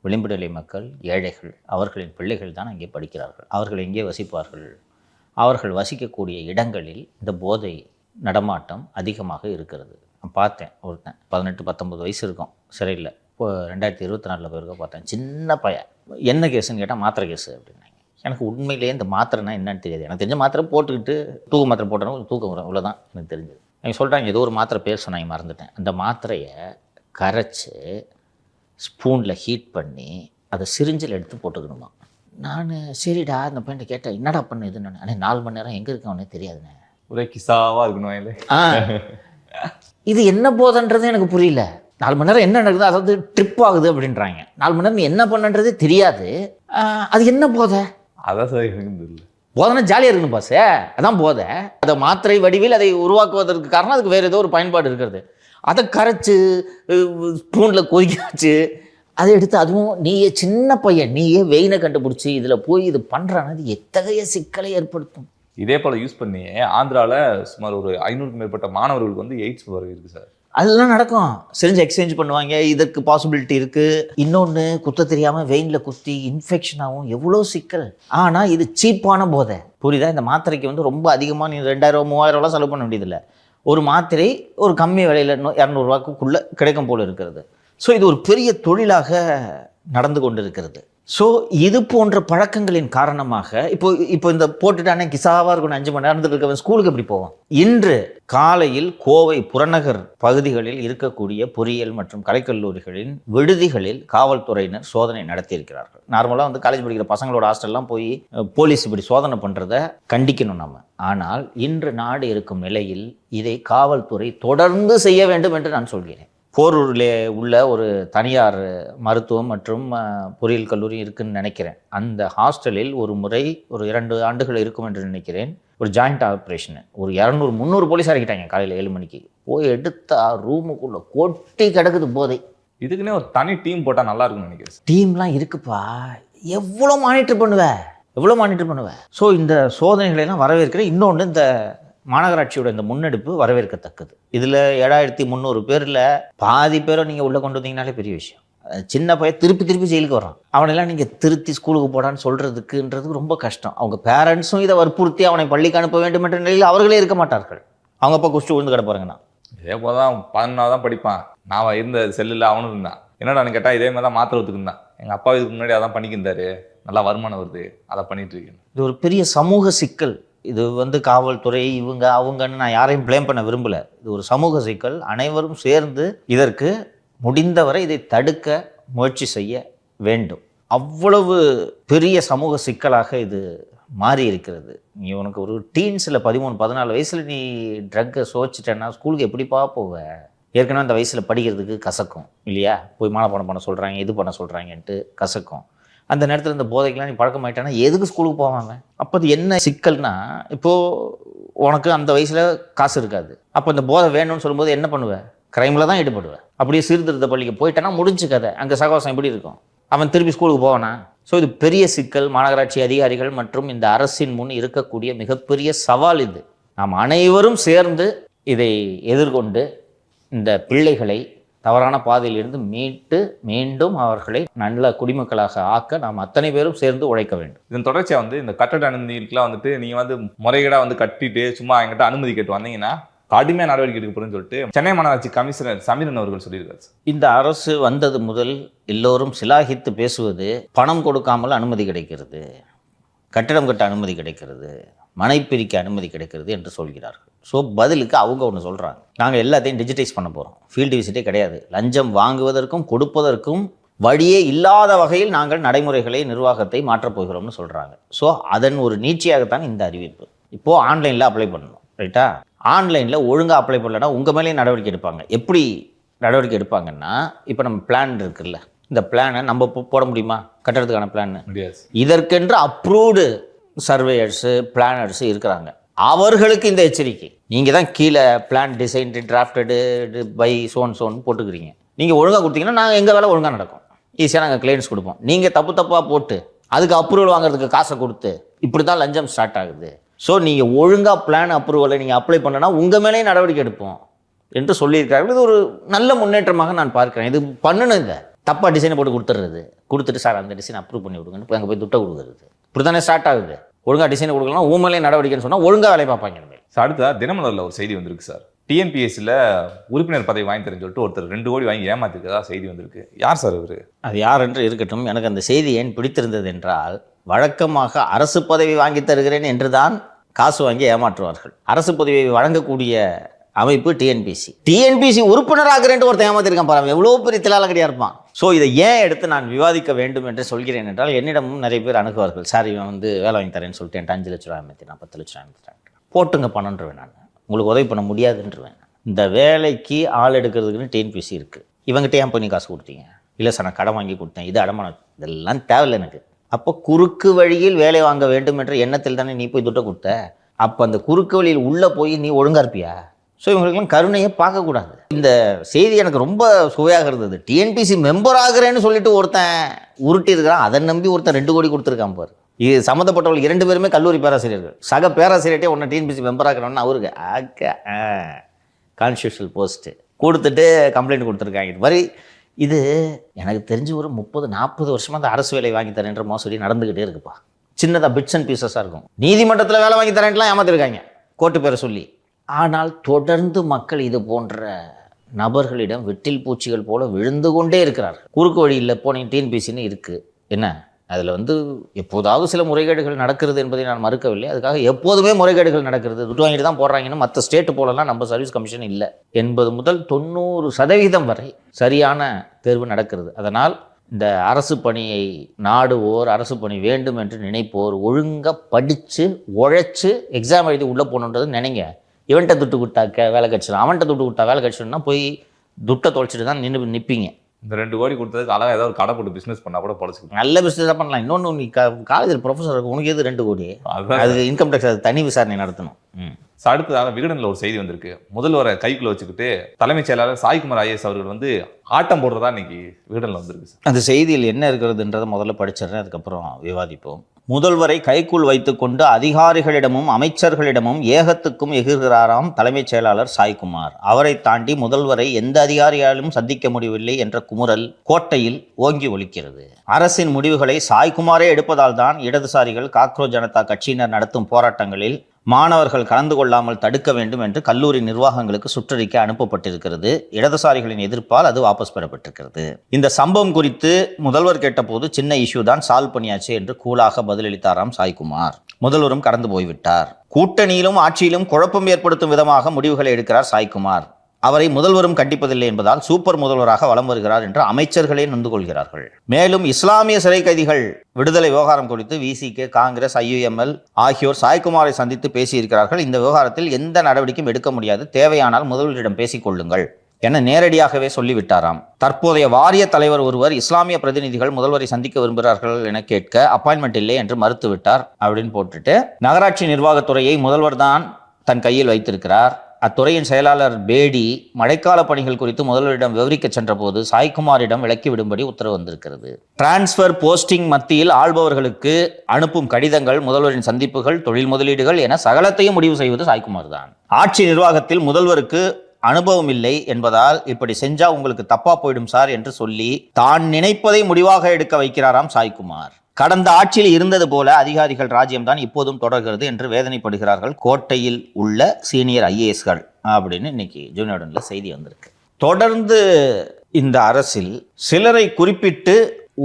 விளிம்பு நிலை மக்கள், ஏழைகள், அவர்களின் பிள்ளைகள் தான் அங்கே படிக்கிறார்கள். அவர்கள் எங்கே வசிப்பார்கள்? அவர்கள் வசிக்கக்கூடிய இடங்களில் இந்த போதை நடமாட்டம் அதிகமாக இருக்கிறது. நான் பார்த்தேன், ஒருத்தன் 18-19 வயசு இருக்கும், சிறையில். இப்போ 2024 போயிருக்க பார்த்தேன், சின்ன பையன். என்ன கேஸுன்னு கேட்டால் மாத்திரை கேஸு அப்படின்னாங்க. எனக்கு உண்மையிலேயே இந்த மாத்திரைனா என்னன்னு தெரியாது. எனக்கு தெரிஞ்ச மாத்திரை போட்டுக்கிட்டு தூக்க மாத்திரை போட்டோன்னா தூக்கம் வரும், இவ்வளோதான் எனக்கு தெரிஞ்சது. அவங்க சொல்கிறாங்க ஏதோ ஒரு மாத்திரை பேர் சொன்னாங்க, மறந்துட்டேன். அந்த மாத்திரையை கரைச்சி ஸ்பூனில் ஹீட் பண்ணி அதை சிரிஞ்சில் எடுத்து போட்டுக்கணுமா. நான் சரிடா அந்த பையன் கேட்டேன், என்னடா பண்ணு இதுன்னு. ஆனால் 4 மணி நேரம் எங்கே இருக்கவனே தெரியாதுண்ணே, ஒரே கிசாவாக இருக்கணும். இது என்ன போதன்றது எனக்கு புரியல. 4 மணி நேரம் என்ன நடக்குது, அதாவது ட்ரிப் ஆகுது அப்படின்றாங்க. 4 மணி நேரம் என்ன பண்ணுன்றதே தெரியாது. அது என்ன போதை? அதான் சார் எனக்கு தெரியல. போதைனா ஜாலியாக இருக்கணும் பாஸே, அதான் போதை. அதை மாத்திரை வடிவில் அதை உருவாக்குவதற்கு காரணம் அதுக்கு வேறு ஏதோ ஒரு பயன்பாடு இருக்கிறது. அதை கரைச்சி ஸ்பூனில் கொதிக்க வச்சு அதை எடுத்து, அதுவும் நீயே சின்ன பையன், நீயே வெயினை கண்டுபிடிச்சி இதில் போய் இது பண்ணுறானது எத்தகைய சிக்கலை ஏற்படுத்தும். இதே போல் யூஸ் பண்ணி ஆந்திராவில் சுமார் ஒரு 500க்கும் மேற்பட்ட மாணவர்களுக்கு வந்து எய்ட்ஸ் வரை இருக்குது சார். அதெல்லாம் நடக்கும். சிரிஞ்சு எக்ஸ்சேஞ்ச் பண்ணுவாங்க, இதற்கு பாசிபிலிட்டி இருக்குது. இன்னொன்று, குத்த தெரியாமல் வெயினில் குத்தி இன்ஃபெக்ஷன் ஆகும், எவ்வளோ சிக்கல். ஆனால் இது சீப்பான போதை, புரியுதா? இந்த மாத்திரைக்கு வந்து ரொம்ப அதிகமாக நீ 2000 3000 செலவு பண்ண வேண்டியதில்லை. ஒரு மாத்திரை ஒரு கம்மி விலையில் 200 ரூபாய்க்குள்ளே கிடைக்கும் போல் இருக்கிறது. ஸோ இது ஒரு பெரிய தொழிலாக நடந்து கொண்டு இருக்கிறது. ஸோ இது போன்ற பழக்கங்களின் காரணமாக இப்போ இந்த போட்டுட்டானே கிசாவாக இருக்கணும் 5 மணி நேரத்தில் இருக்கவன் ஸ்கூலுக்கு எப்படி போவான்? இன்று காலையில் கோவை புறநகர் பகுதிகளில் இருக்கக்கூடிய பொறியியல் மற்றும் கலைக்கல்லூரிகளின் விடுதிகளில் காவல்துறையினர் சோதனை நடத்தியிருக்கிறார்கள். நார்மலாக வந்து காலேஜ் படிக்கிற பசங்களோட ஹாஸ்டல்லாம் போய் போலீஸ் இப்படி சோதனை பண்ணுறதை கண்டிக்கணும் நம்ம. ஆனால் இன்று நாடு இருக்கும் நிலையில் இதை காவல்துறை தொடர்ந்து செய்ய வேண்டும் என்று நான் சொல்கிறேன். போரூரில் உள்ள ஒரு தனியார் மருத்துவம் மற்றும் பொறியியல் கல்லூரி இருக்குன்னு நினைக்கிறேன். அந்த ஹாஸ்டலில் ஒரு முறை ஒரு 2 ஆண்டுகள் இருக்கும் என்று நினைக்கிறேன், ஒரு ஜாயிண்ட் ஆப்ரேஷனு. ஒரு 200-300 போலீஸ் இறக்கிட்டாங்க காலையில் 7 மணிக்கு. போய் எடுத்தா ரூமுக்குள்ளே கொட்டி கிடக்குது போதை. இதுக்குன்னே ஒரு தனி டீம் போட்டால் நல்லா இருக்கும்னு நினைக்கிறேன். டீம்லாம் இருக்குப்பா, எவ்வளோ மானிட்டர் பண்ணுவேன். ஸோ இந்த சோதனைகளெல்லாம் வரவேற்கிறேன். இன்னொன்று, இந்த மாநகராட்சியோட இந்த முன்னெடுப்பு வரவேற்கத்தக்கது. இதில் 7300 பேரில் பாதி பேரை நீங்கள் உள்ளே கொண்டு வந்தீங்கனாலே பெரிய விஷயம். சின்ன பையன் திருப்பி ஜெயிலுக்கு வரான், அவனெல்லாம் நீங்கள் திருத்தி ஸ்கூலுக்கு போடான்னு சொல்கிறதுக்குன்றது ரொம்ப கஷ்டம். அவங்க பேரண்ட்ஸும் இதை வற்புறுத்தி அவனை பள்ளிக்கு அனுப்ப வேண்டும் என்ற நிலையில் அவர்களே இருக்க மாட்டார்கள். அவங்க அப்பா குஷ்டு விழுந்து கிடப்பாருங்கண்ணா. இதே போல் தான் 11 தான் படிப்பான். நான் இருந்த செல்லில் அவனும் இருந்தான். என்னடான்னு கேட்டால் இதே மாதிரி தான் மாத்திரை ஒத்துக்குந்தான். எங்கள் அப்பா இதுக்கு முன்னாடி அதான் பண்ணிக்கிருந்தாரு, நல்லா வருமானம் வருது, அதை பண்ணிட்டு இருக்கேன். இது ஒரு பெரிய சமூக சிக்கல். இது வந்து காவல்துறை இவங்க அவங்கன்னு நான் யாரையும் ப்ளேம் பண்ண விரும்பலை. இது ஒரு சமூக சிக்கல். அனைவரும் சேர்ந்து இதற்கு முடிந்தவரை இதை தடுக்க முயற்சி செய்ய வேண்டும். அவ்வளவு பெரிய சமூக சிக்கலாக இது மாறி இருக்கிறது. நீ உனக்கு ஒரு டீன்ஸில் 13-14 வயசில் நீ ட்ரக்கை சோச்சிட்டேன்னா ஸ்கூலுக்கு எப்படிப்பா போவ? ஏற்கனவே அந்த வயசில் படிக்கிறதுக்கு கசக்கும் இல்லையா? போய் மானப்பாடம் பண்ண சொல்கிறாங்க, இது பண்ண சொல்கிறாங்கன்ட்டு கசக்கும். அந்த நேரத்தில் இந்த போதைக்கெலாம் நீ பழக்கமாயிட்டானா எதுக்கு ஸ்கூலுக்கு போவாங்க? அப்போ அது என்ன சிக்கல்னா, இப்போது உனக்கு அந்த வயசில் காசு இருக்காது. அப்போ இந்த போதை வேணும்னு சொல்லும்போது என்ன பண்ணுவேன்? கிரைமில் தான் ஈடுபடுவேன். அப்படியே சீர்திருத்த பள்ளிக்கு போயிட்டானா முடிஞ்சு கதை. அங்கே சகவாசம் எப்படி இருக்கும்? அவன் திருப்பி ஸ்கூலுக்கு போவானா? ஸோ இது பெரிய சிக்கல். மாநகராட்சி அதிகாரிகள் மற்றும் இந்த அரசின் முன் இருக்கக்கூடிய மிகப்பெரிய சவால் இது. நாம் அனைவரும் சேர்ந்து இதை எதிர்கொண்டு இந்த பிள்ளைகளை தவறான பாதையில் இருந்து மீட்டு மீண்டும் அவர்களை நல்ல குடிமக்களாக ஆக்க நாம் அத்தனை பேரும் சேர்ந்து உழைக்க வேண்டும். இதன் தொடர்ச்சியாக வந்து இந்த கட்டட அனுமதிக்கெல்லாம் வந்துட்டு நீங்கள் வந்து முறைகேடாக வந்து கட்டிட்டு சும்மா என்கிட்ட அனுமதி கேட்டு வந்தீங்கன்னா கடுமையாக நடவடிக்கை எடுக்கப்படும்னு சொல்லிட்டு சென்னை மாநகராட்சி கமிஷனர் சமீரன் அவர்கள் சொல்லியிருக்காரு. இந்த அரசு வந்தது முதல் எல்லோரும் சிலாகித்து பேசுவது பணம் கொடுக்காமல் அனுமதி கிடைக்கிறது, கட்டிடம் கட்ட அனுமதி கிடைக்கிறது, மனைப்பிரிக்க அனுமதி கிடைக்கிறது என்று சொல்கிறார்கள். ஸோ பதிலுக்கு அவங்க ஒன்று சொல்கிறாங்க, நாங்கள் எல்லாத்தையும் டிஜிட்டைஸ் பண்ண போகிறோம், ஃபீல்டு விசிட்டே கிடையாது, லஞ்சம் வாங்குவதற்கும் கொடுப்பதற்கும் வழியே இல்லாத வகையில் நாங்கள் நடைமுறைகளை நிர்வாகத்தை மாற்றப் போகிறோம்னு சொல்கிறாங்க. ஸோ அதன் ஒரு நீட்சியாகத்தான் இந்த அறிவிப்பு. இப்போது ஆன்லைனில் அப்ளை பண்ணணும், ரைட்டா? ஆன்லைனில் ஒழுங்காக அப்ளை பண்ணலன்னா உங்கள் மேலேயும் நடவடிக்கை எடுப்பாங்க. எப்படி நடவடிக்கை எடுப்பாங்கன்னா, இப்போ நம்ம பிளான் இருக்குல்ல, இந்த பிளானை நம்ம போட முடியுமா? கட்டுறதுக்கான பிளான் முடியாது. இதற்கென்று அப்ரூவ்டு சர்வேயர்ஸு பிளானர்ஸு இருக்கிறாங்க. அவர்களுக்கு இந்த எச்சரிக்கை, நீங்கள் தான் கீழே பிளான் டிசைன் டிராஃப்டடு பை சோன் போட்டுக்கிறீங்க. நீங்கள் ஒழுங்காக கொடுத்தீங்கன்னா நாங்கள் எங்கள் வேலை ஒழுங்காக நடக்கும், ஈஸியாக நாங்கள் கிளைண்ட்ஸ் கொடுப்போம். நீங்கள் தப்பாக போட்டு அதுக்கு அப்ரூவல் வாங்குறதுக்கு காசை கொடுத்து இப்படி தான் லஞ்சம் ஸ்டார்ட் ஆகுது. ஸோ நீங்கள் ஒழுங்காக பிளான் அப்ரூவலை நீங்கள் அப்ளை பண்ணனா உங்கள் மேலேயே நடவடிக்கை எடுப்போம் என்று சொல்லியிருக்கார்கள். இது ஒரு நல்ல முன்னேற்றமாக நான் பார்க்குறேன். இது பண்ணணும். இந்த தப்பாக டிசைனை போட்டு கொடுத்துட்டு சார் அந்த டிசைன் அப்ரூவ் பண்ணி விடுங்கன்னு அங்கே போய் துட்டை கொடுக்குறது இப்படி தானே ஸ்டார்ட் ஆகுது. ஒழுங்காக டிசைனை கொடுக்கலாம், ஊமலே நடவடிக்கைன்னு சொன்னால் ஒழுங்காக வேலை பார்ப்பாங்க. சார் அடுத்த தினமலரில் ஒரு செய்தி வந்திருக்கு சார். டிஎன்பிஎஸ்சியில் உறுப்பினர் பதவி வாங்கி தரேன்னு சொல்லிட்டு ஒருத்தர் 2 கோடி வாங்கி ஏமாத்திருக்கதா செய்தி வந்திருக்கு. யார் சார் அவர்? அது யார் என்று இருக்கட்டும். எனக்கு அந்த செய்தி ஏன் பிடித்திருந்தது என்றால், வழக்கமாக அரசு பதவி வாங்கி தருகிறேன் என்று தான் காசு வாங்கி ஏமாற்றுவார்கள். அரசு பதவியை வழங்கக்கூடிய அமைப்பு டிஎன்பிஎஸ்சி உறுப்பினராகிறேன்ட்டு ஒருத்தர் ஏமாத்திருக்கான் பாருங்க, எவ்வளோ பெரிய திலாலக்கடியாக இருப்பான். ஸோ இதை ஏன் எடுத்து நான் விவாதிக்க வேண்டும் என்று சொல்கிறேன் என்றால், என்னிடமும் நிறைய பேர் அணுகுவார்கள். சார் இவன் வந்து வேலை வாங்கி தரேன்னு சொல்லிட்டு 5 லட்ச ரூபா ஏமாத்தினான், 10 லட்ச ரூபா ஏமாத்தினான், போட்டுங்க பணம்ன்றவேன். நான் உங்களுக்கு உதவி பண்ண முடியாதுன்றவேன். இந்த வேலைக்கு ஆள் எடுக்கிறதுக்குன்னு டிஎன்பிஎஸ்சி இருக்குது. இவங்ககிட்ட ஏன் பண்ணி காசு கொடுத்தீங்க? இல்லை சார் நான் கடன் வாங்கி கொடுத்தேன், இது அடமானம், இதெல்லாம் தேவையில்லை எனக்கு. அப்போ குறுக்கு வழியில் வேலை வாங்க வேண்டும் என்ற எண்ணத்தில் தானே நீ போய் துட்டை கொடுத்த. அப்போ அந்த குறுக்கு வழியில் உள்ளே போய் நீ ஒழுங்கா இருப்பியா? ஸோ இவங்களுக்கெல்லாம் கருணையை பார்க்கக்கூடாது. இந்த செய்தி எனக்கு ரொம்ப சுவையாக இருந்தது. டிஎன்பிசி மெம்பர் ஆகிறேன்னு சொல்லிட்டு ஒருத்தன் உருட்டி இருக்கிறான், அதை நம்பி ஒருத்தன் 2 கோடி கொடுத்துருக்கான் பாரு. இது சம்மந்தப்பட்டவர்கள் 2 பேருமே கல்லூரி பேராசிரியர்கள். சக பேராசிரியர்கிட்டே ஒன்று டிஎன்பிசி மெம்பர் ஆகிறோன்னு அவருக்கு கான்ஸ்டியூஷனல் போஸ்ட்டு கொடுத்துட்டு கம்ப்ளைண்ட் கொடுத்துருக்காங்க. இது மாதிரி இது எனக்கு தெரிஞ்சு ஒரு 30-40 வருஷமாக அந்த அரசு வேலை வாங்கி தரேன்ற மோசடி நடந்துக்கிட்டே இருக்குப்பா. சின்னதாக பிட்ஸ் அண்ட் பீசஸாக இருக்கும். நீதிமன்றத்தில் வேலை வாங்கி தரேன்லாம் ஏமாத்திருக்காங்க கோர்ட்டு பேரை சொல்லி. ஆனால் தொடர்ந்து மக்கள் இது போன்ற நபர்களிடம் வெட்டில் பூச்சிகள் போல விழுந்து கொண்டே இருக்கிறார்கள். குறுக்கு வழியில் போனீங்க டிஎன்பிசின்னு இருக்குது, என்ன அதில் எப்போதாவது சில முறைகேடுகள் நடக்கிறது என்பதை நான் மறுக்கவில்லை. அதுக்காக எப்போதுமே முறைகேடுகள் நடக்கிறது, துட்டு வாங்கிட்டு தான் போடுறாங்கன்னு மற்ற ஸ்டேட்டு போலலாம் நம்ம சர்வீஸ் கமிஷன் இல்லை. 80 முதல் 90% வரை சரியான தேர்வு நடக்கிறது. அதனால் இந்த அரசு பணியை நாடுவோர், அரசு பணி வேண்டும் என்று நினைப்போர் ஒழுங்காக படித்து உழைச்சி எக்ஸாம் எழுதி உள்ளே போகணுன்றது நினைங்க. இவன்கிட்ட துட்டு விட்டாக்க வேலை கட்சிடும், அவன்கிட்ட துட்டு விட்டா வேலை கட்சிடும்னா போய் துட்டை தொலைச்சிட்டு தான் நிற்பீங்க. இந்த 2 கோடி கொடுத்ததுக்கு அழகாக ஏதாவது ஒரு கடை போட்டு பிஸ்னஸ் பண்ணால் கூட பொழைச்சிக்கலாம். நல்ல பிஸ்னஸாக பண்ணலாம். இன்னொன்று, நீ காலேஜில் ப்ரொஃபஸர் இருக்கு, உனக்கு எது 2 கோடி? அது இன்கம் டேக்ஸ், அது தனி விசாரணை நடத்தணும். அடுத்ததாக விகடனில் ஒரு செய்தி வந்திருக்கு. முதல்வரை கைக்குள்ள வச்சுக்கிட்டு தலைமைச் செயலாளர் சாய்குமார் ஐஏஎஸ் அவர்கள் ஆட்டம் போடுறதா இன்னைக்கு விகடனில் வந்திருக்கு சார். அந்த செய்தியில் என்ன இருக்கிறதுன்றதை முதல்ல படிச்சிடறேன், அதுக்கப்புறம் விவாதிப்போம். முதல்வரை கைக்குள் வைத்துக்கொண்டு அதிகாரிகளிடமும் அமைச்சர்களிடமும் ஏகத்துக்கும் எகிர்கிறாராம் தலைமைச் செயலாளர் சாய்குமார். அவரை தாண்டி முதல்வரை எந்த அதிகாரியாலும் சந்திக்க முடியவில்லை என்ற குமுறல் கோட்டையில் ஓங்கி ஒலிக்கிறது. அரசின் முடிவுகளை சாய்குமாரே எடுப்பதால் தான் இடதுசாரிகள் காக்ரோச் ஜனதா கட்சியினர் நடத்தும் போராட்டங்களில் மாணவர்கள் கலந்து கொள்ளாமல் தடுக்க வேண்டும் என்று கல்லூரி நிர்வாகங்களுக்கு சுற்றறிக்கை அனுப்பப்பட்டிருக்கிறது. இடதுசாரிகளின் எதிர்ப்பால் அது வாபஸ் பெறப்பட்டிருக்கிறது. இந்த சம்பவம் குறித்து முதல்வர் கேட்டபோது சின்ன இஷ்யூ தான், சால்வ் பண்ணியாச்சு என்று கூலாக பதிலளித்தாராம் சாய்குமார். முதல்வரும் கடந்து போய்விட்டார். கூட்டணியிலும் ஆட்சியிலும் குழப்பம் ஏற்படுத்தும் விதமாக முடிவுகளை எடுக்கிறார் சாய்குமார். அவரை முதல்வரும் கண்டிப்பதில்லை என்பதால் சூப்பர் முதல்வராக வலம் வருகிறார் என்று அமைச்சர்களே நொந்து கொள்கிறார்கள். மேலும் இஸ்லாமிய சிறை கைதிகள் விடுதலை விவகாரம் குறித்து விசிகே, காங்கிரஸ், IUML ஆகியோர் சாய்குமாரை சந்தித்து பேசியிருக்கிறார்கள். இந்த விவகாரத்தில் எந்த நடவடிக்கையும் எடுக்க முடியாது, தேவையானால் முதல்வரிடம் பேசிக் கொள்ளுங்கள் என நேரடியாகவே சொல்லிவிட்டாராம். தற்போதைய வாரிய தலைவர் ஒருவர் இஸ்லாமிய பிரதிநிதிகள் முதல்வரை சந்திக்க விரும்புகிறார்கள் என கேட்க அப்பாயின்மெண்ட் இல்லை என்று மறுத்துவிட்டார் அப்படின்னு போட்டுட்டு, நகராட்சி நிர்வாகத்துறையை முதல்வர் தான் தன் கையில் வைத்திருக்கிறார். அத்துறையின் செயலாளர் பேடி மழைக்கால பணிகள் குறித்து முதல்வரிடம் விவரிக்க சென்ற போது சாய்குமாரிடம் விளக்கிவிடும்படி உத்தரவு வந்திருக்கிறது. டிரான்ஸ்பர், போஸ்டிங் மத்தியில் ஆள்பவர்களுக்கு அனுப்பும் கடிதங்கள், முதல்வரின் சந்திப்புகள், தொழில் முதலீடுகள் என சகலத்தையும் முடிவு செய்வது சாய்குமார் தான். ஆட்சி நிர்வாகத்தில் முதல்வருக்கு அனுபவம் இல்லை என்பதால் இப்படி செஞ்சா உங்களுக்கு தப்பா போயிடும் சார் என்று சொல்லி தான் நினைப்பதை முடிவாக எடுக்க வைக்கிறாராம் சாய்குமார். கடந்த ஆட்சியில் இருந்தது போல அதிகாரிகள் ராஜ்யம்தான் இப்போதும் தொடர்கிறது என்று வேதனைப்படுகிறார்கள் கோட்டையில் உள்ள சீனியர் IASகள் அப்படின்னு இன்னைக்கு ஜூனியர்டன்ல செய்தி வந்திருக்கு. தொடர்ந்து இந்த அரசில் சிலரை குறிப்பிட்டு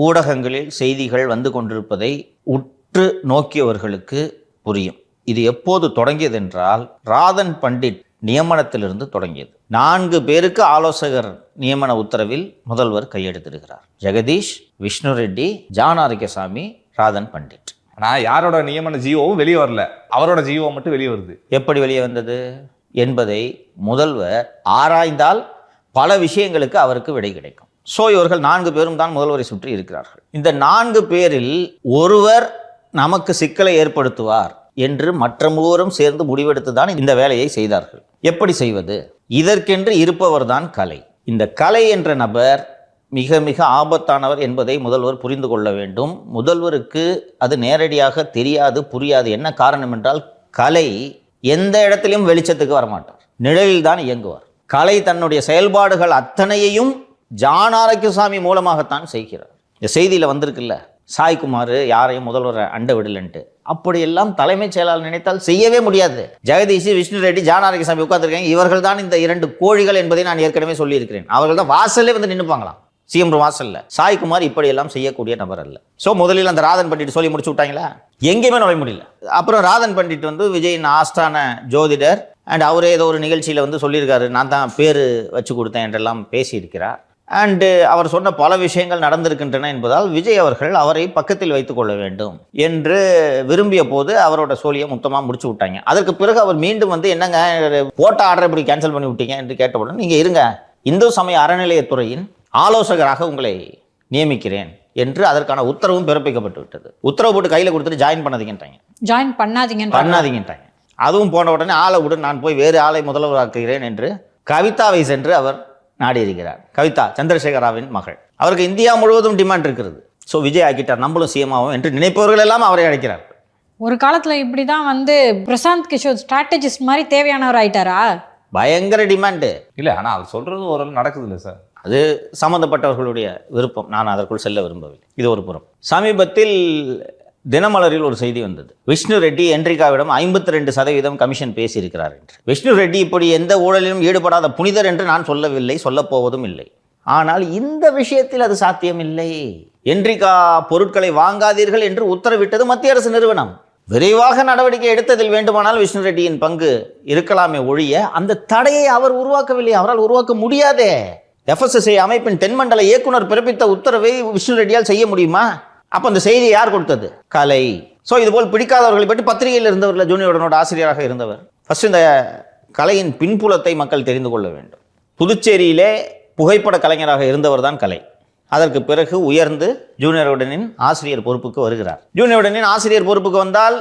ஊடகங்களில் செய்திகள் வந்து கொண்டிருப்பதை உற்று நோக்கியவர்களுக்கு புரியும். இது எப்போது தொடங்கியது என்றால் ராதன் பண்டிட் நியமனத்திலிருந்து தொடங்கியது. 4 பேருக்கு ஆலோசகர் நியமன உத்தரவில் முதல்வர் கையெழுத்திடுகிறார். ஜெகதீஷ், விஷ்ணு ரெட்டி, ஜான் ஆரோக்கியசாமி, ராதன் பண்டிட். ஆனால் யாரோட நியமன ஜியோவும் வெளியே வரல, அவரோட ஜியோ மட்டும் வெளியே வருது. எப்படி வெளியே வந்தது என்பதை முதல்வர் ஆராய்ந்தால் பல விஷயங்களுக்கு அவருக்கு விடை கிடைக்கும். ஸோ இவர்கள் 4 பேரும் தான் முதல்வரை சுற்றி இருக்கிறார்கள். இந்த 4 பேரில் ஒருவர் நமக்கு சிக்கலை ஏற்படுத்துவார் என்று மற்ற மூவரும் சேர்ந்து முடிவெடுத்து தான் இந்த வேலையை செய்தார்கள். எப்படி செய்வது? இதற்கென்று இருப்பவர் தான் கலை. இந்த கலை என்ற நபர் மிக மிக ஆபத்தானவர் என்பதை முதல்வர் புரிந்து கொள்ள வேண்டும். முதல்வருக்கு அது நேரடியாக தெரியாது, புரியாது. என்ன காரணம் என்றால் கலை எந்த இடத்திலும் வெளிச்சத்துக்கு வரமாட்டார், நிழலில் தான் இயங்குவார். கலை தன்னுடைய செயல்பாடுகள் அத்தனையையும் ஜான் ஆரோக்கியசாமி மூலமாகத்தான் செய்கிறார். இந்த செய்தியில் வந்திருக்குல்ல, சாய்குமார் யாரையும் முதல்வரை அண்ட விடலன்ட்டு. அப்படியெல்லாம் தலைமைச் செயலாளர் நினைத்தால் செய்யவே முடியாது. ஜெகதீஷ், விஷ்ணு ரெட்டி, ஜான் ஆரோக்கியசாமி உட்கார்ந்துருக்காங்க. இவர்கள் தான் இந்த 2 கோழிகள் என்பதை நான் ஏற்கனவே சொல்லியிருக்கிறேன். அவர்கள் தான் வாசல்லே வந்து நின்றுப்பாங்களாம், சிஎம் வாசல்ல. சாய்குமார் இப்படியெல்லாம் செய்யக்கூடிய நபர் அல்ல. ஸோ முதலில் அந்த ராதன் பண்டிட் சொல்லி முடிச்சு விட்டாங்களா, எங்கேயுமே நுழைய முடியல. அப்புறம் ராதன் பண்டிட் விஜயின் ஆஸ்தான ஜோதிடர் அண்ட் அவரே ஏதோ ஒரு நிகழ்ச்சியில் சொல்லியிருக்காரு, நான் தான் பேர் வச்சு கொடுத்தேன் என்றெல்லாம் பேசியிருக்கிறார். அண்டு அவர் சொன்ன பல விஷயங்கள் நடந்திருக்கின்றன என்பதால் விஜய் அவர்கள் அவரை பக்கத்தில் வைத்துக் கொள்ள வேண்டும் என்று விரும்பிய போது அவரோட சோழியை மொத்தமாக முடிச்சு விட்டாங்க. அதற்கு பிறகு அவர் மீண்டும் என்னங்க போட்ட ஆர்டரை இப்படி கேன்சல் பண்ணி விட்டீங்க என்று கேட்டவுடன், நீங்கள் இருங்க, இந்து சமய அறநிலையத்துறையின் ஆலோசகராக உங்களை நியமிக்கிறேன் என்று அதற்கான உத்தரவும் பிறப்பிக்கப்பட்டு விட்டது. உத்தரவு போட்டு கையில் கொடுத்துட்டு ஜாயின் பண்ணாதீங்கன்றாங்க. ஜாயின் பண்ணாதீங்கன்றாங்க. அதுவும் போன உடனே ஆளை விட நான் போய் வேறு ஆளை முதல்வராக்குகிறேன் என்று கவிதாவை சென்று அவர் நாடி இருக்கிறார். கவிதா சந்திரசேகராவின் மகள். அவருக்கு இந்தியா முழுவதும் டிமாண்ட் இருக்கிறது. ஸோ விஜய் ஆக்கிட்டார், நம்மளும் சிஎம் ஆகும் என்று நினைப்பவர்கள் எல்லாம் அவரை அழைக்கிறார். ஒரு காலத்துல இப்படிதான் வந்து பிரசாந்த் கிஷோர் ஸ்ட்ராட்டஜிஸ்ட் மாதிரி தேவையானவர் ஆயிட்டாரா? பயங்கர டிமாண்டு. இல்லை, ஆனால் அது சொல்கிறது ஓரளவு நடக்குது இல்லை சார்? அது சம்பந்தப்பட்டவர்களுடைய விருப்பம், நான் அதற்குள் செல்ல விரும்பவில்லை. இது ஒரு புறம். சமீபத்தில் தினமலரில் ஒரு செய்தி வந்தது. விஷ்ணு ரெட்டி என்ட்ரிகாவிடம் 52% கமிஷன் பேசியிருக்கிறார் என்று. விஷ்ணு ரெட்டி இப்படி எந்த ஊழலிலும் ஈடுபடாத புனிதர் என்று நான் சொல்லவில்லை, சொல்லப் போவதும் இல்லை. ஆனால் இந்த விஷயத்தில் அது சாத்தியமில்லை. என்ட்ரிகா பொருட்களை வாங்காதீர்கள் என்று உத்தரவிட்டது மத்திய அரசு நிறுவனம். விரைவாக நடவடிக்கை எடுத்ததில் வேண்டுமானால் விஷ்ணு ரெட்டியின் பங்கு இருக்கலாமே ஒழிய அந்த தடையை அவர் உருவாக்கவில்லை, அவரால் உருவாக்க முடியாதே. FSSAI அமைப்பின் தென்மண்டல இயக்குனர் பிறப்பித்த உத்தரவை விஷ்ணு ரெட்டியால் செய்ய முடியுமா? அப்போ அந்த செய்தியை யார் கொடுத்தது? கலை. ஸோ இதுபோல் பிடிக்காதவர்களை பற்றி பத்திரிகையில் இருந்தவர்கள் ஜூனியருடனோட ஆசிரியராக இருந்தவர். ஃபர்ஸ்ட் இந்த கலையின் பின்புலத்தை மக்கள் தெரிந்து கொள்ள வேண்டும். புதுச்சேரியிலே புகைப்பட கலைஞராக இருந்தவர் தான் கலை. அதற்கு பிறகு உயர்ந்து ஜூனியருடனின் ஆசிரியர் பொறுப்புக்கு வருகிறார். ஜூனியருடனின் ஆசிரியர் பொறுப்புக்கு வந்தால்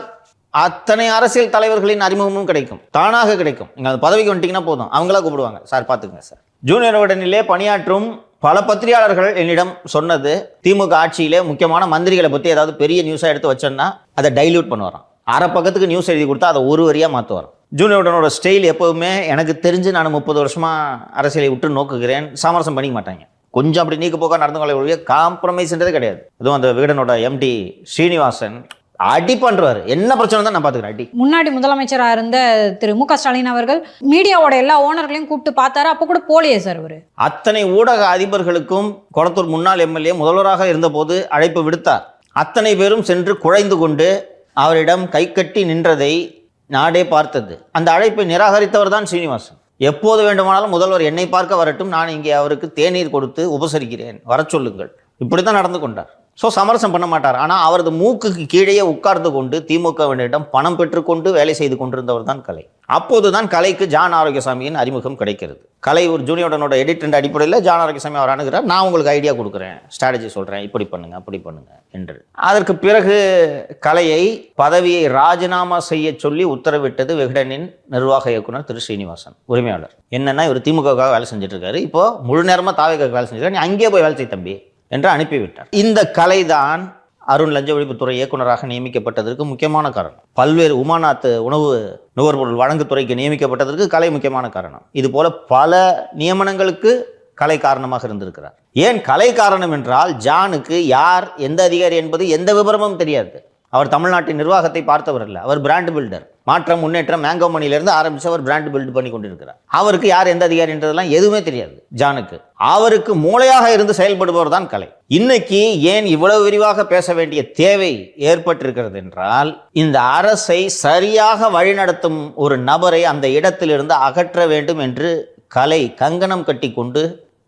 அத்தனை அரசியல் தலைவர்களின் அறிமுகமும் கிடைக்கும், தானாக கிடைக்கும். நீங்கள் அந்த பதவிக்கு வந்துட்டீங்கன்னா போதும், அவங்களா கூப்பிடுவாங்க, சார் பார்த்துக்குங்க சார். ஜூனியருடனிலே பணியாற்றும் பல பத்திரிகையாளர்கள் என்னிடம் சொன்னது, திமுக ஆட்சியிலே முக்கியமான மந்திரிகளை பற்றி ஏதாவது பெரிய நியூஸாக எடுத்து வச்சோன்னா அதை டைல்யூட் பண்ணுவாராம். அரை பக்கத்துக்கு நியூஸ் எழுதி கொடுத்தா அதை ஒரு வரியாக மாற்றுவாராம். ஜூனியருடனோட ஸ்டைல் எப்போவுமே எனக்கு தெரிஞ்சு நான் 30 வருஷமாக அரசியலை விட்டு நோக்குகிறேன், சாமரசம் பண்ணிக்க மாட்டாங்க. கொஞ்சம் அப்படி நீக்க போக்கா நடந்து கொள்ள காம்ப்ரமைஸ்ன்றதே கிடையாது. அதுவும் அந்த விகடனோட MD ஸ்ரீனிவாசன் அடி பண்றாரு, என்ன பிரச்சனை தான் நான் பாத்துக்கிறேன் அடி. முன்னாடி முதலமைச்சராக இருந்த திரு மு க ஸ்டாலின் அவர்கள் மீடியாவோட எல்லா ஓனர்களையும் கூப்பிட்டு பார்த்தாரு, அப்போ கூட போலியே சார் அவரு. அத்தனை ஊடக அதிபர்களுக்கும் கொளத்தூர் முன்னாள் MLA முதல்வராக இருந்தபோது அழைப்பு விடுத்தார். அத்தனை பேரும் சென்று குழைந்து கொண்டு அவரிடம் கை கட்டி நின்றதை நாடே பார்த்தது. அந்த அழைப்பை நிராகரித்தவர் தான் ஸ்ரீனிவாசன். எப்போது வேண்டுமானாலும் முதல்வர் என்னை பார்க்க வரட்டும், நான் இங்கே அவருக்கு தேநீர் கொடுத்து உபசரிக்கிறேன், வர சொல்லுங்கள், இப்படி தான் நடந்து கொண்டார். ஸோ சமரசம் பண்ண மாட்டார். ஆனால் அவரது மூக்குக்கு கீழே உட்கார்ந்து கொண்டு திமுகவினரிடம் பணம் பெற்றுக்கொண்டு வேலை செய்து கொண்டிருந்தவர் தான் கலை. அப்போது தான் கலைக்கு ஜான் ஆரோக்கியசாமியின் அறிமுகம் கிடைக்கிறது. கலை ஒரு ஜூனியருடனோட எடிட் அடிப்படையில் ஜான் ஆரோக்கியசாமி அவர் அணுகிறார், நான் உங்களுக்கு ஐடியா கொடுக்குறேன், ஸ்ட்ராட்டஜி சொல்கிறேன், இப்படி பண்ணுங்க அப்படி பண்ணுங்க என்று. அதற்கு பிறகு கலையை பதவியை ராஜினாமா செய்ய சொல்லி உத்தரவிட்டது விகடனின் நிர்வாக இயக்குனர் திரு ஸ்ரீனிவாசன், உரிமையாளர். என்னன்னா இவர் திமுகவுக்காக வேலை செஞ்சுட்டு இருக்காரு, இப்போ முழு நேரமாக தாவேக்காக வேலை செஞ்சிருக்காரு, நீ அங்கேயே போய் வேலை செய்ய தம்பி என்று அனுப்பிவிட்டார். இந்த கலைதான் அருண் லஞ்ச ஒழிப்புத்துறை இயக்குநராக நியமிக்கப்பட்டதற்கு முக்கியமான காரணம். பல்வேறு உமாநாத் உணவு நுகர்பொருள் வழங்குத்துறைக்கு நியமிக்கப்பட்டதற்கு கலை முக்கியமான காரணம். இது போல பல நியமனங்களுக்கு கலை காரணமாக இருந்திருக்கிறார். ஏன் கலை காரணம் என்றால், ஜானுக்கு யார் எந்த அதிகாரி என்பது எந்த விவரமும் தெரியாது. அவர் தமிழ்நாட்டின் நிர்வாகத்தை பார்த்தவர் இல்லை, அவர் பிராண்ட் பில்டர். மாற்றம் முன்னேற்றம் மேங்கோ மணியிலிருந்து ஆரம்பித்து அவர் பிராண்ட் பில்ட் பண்ணி கொண்டிருக்கிறார். அவருக்கு யார் எந்த அதிகாரின்றதெல்லாம் எதுவுமே தெரியாது ஜானுக்கு. அவருக்கு மூளையாக இருந்து செயல்படுபவர் தான் கலை. இன்னைக்கு ஏன் இவ்வளவு விரிவாக பேச வேண்டிய தேவை ஏற்பட்டிருக்கிறது என்றால், இந்த அரசை சரியாக வழிநடத்தும் ஒரு நபரை அந்த இடத்திலிருந்து அகற்ற வேண்டும் என்று கலை கங்கணம் கட்டி கொண்டு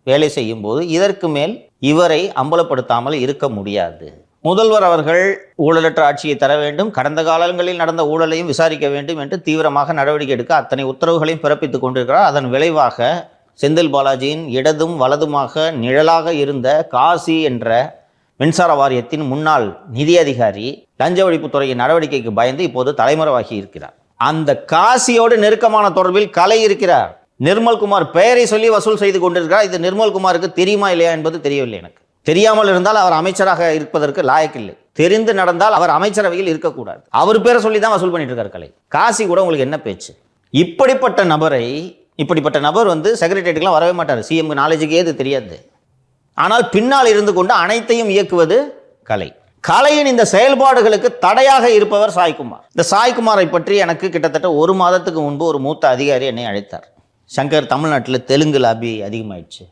வேலை செய்யும் போது இதற்கு மேல் இவரை அம்பலப்படுத்தாமல் இருக்க முடியாது. முதல்வர் அவர்கள் ஊழலற்ற ஆட்சியை தர வேண்டும், கடந்த காலங்களில் நடந்த ஊழலையும் விசாரிக்க வேண்டும் என்று தீவிரமாக நடவடிக்கை எடுக்க அத்தனை உத்தரவுகளையும் பிறப்பித்துக் கொண்டிருக்கிறார். அதன் விளைவாக செந்தில் பாலாஜியின் இடதும் வலதுமாக நிழலாக இருந்த காசி என்ற மின்சார வாரியத்தின் முன்னாள் நிதி அதிகாரி லஞ்ச ஒழிப்புத்துறையின் நடவடிக்கைக்கு பயந்து இப்போது தலைமறைவாகி இருக்கிறார். அந்த காசியோடு நெருக்கமான தொடர்பில் கலை இருக்கிறார். நிர்மல்குமார் பெயரை சொல்லி வசூல் செய்து கொண்டிருக்கிறார். இது நிர்மல்குமாருக்கு தெரியுமா இல்லையா என்பது தெரியவில்லை எனக்கு. தெரியாமல் இருந்தால் அவர் அமைச்சராக இருப்பதற்கு லாயக்கில்லை, தெரிந்து நடந்தால் அவர் அமைச்சரவையில் இருக்கக்கூடாது. அவர் பேரை சொல்லி தான் வசூல் பண்ணிட்டு இருக்கார் கலை. காசி கூட உங்களுக்கு என்ன பேச்சு? இப்படிப்பட்ட நபர் செக்ரட்டரியேட்டுக்கெல்லாம் வரவே மாட்டார், சிஎம் நாலேஜுக்கு ஏது தெரியாது. ஆனால் பின்னால் இருந்து கொண்டு அனைத்தையும் இயக்குவது கலை. கலையின் இந்த செயல்பாடுகளுக்கு தடையாக இருப்பவர் சாய்குமார். இந்த சாய்குமாரை பற்றி எனக்கு கிட்டத்தட்ட 1 மாதத்துக்கு முன்பு ஒரு மூத்த அதிகாரி என்னை அழைத்தார். சங்கர், தமிழ்நாட்டில் தெலுங்கு லாபி அதிகமாயிடுச்சு.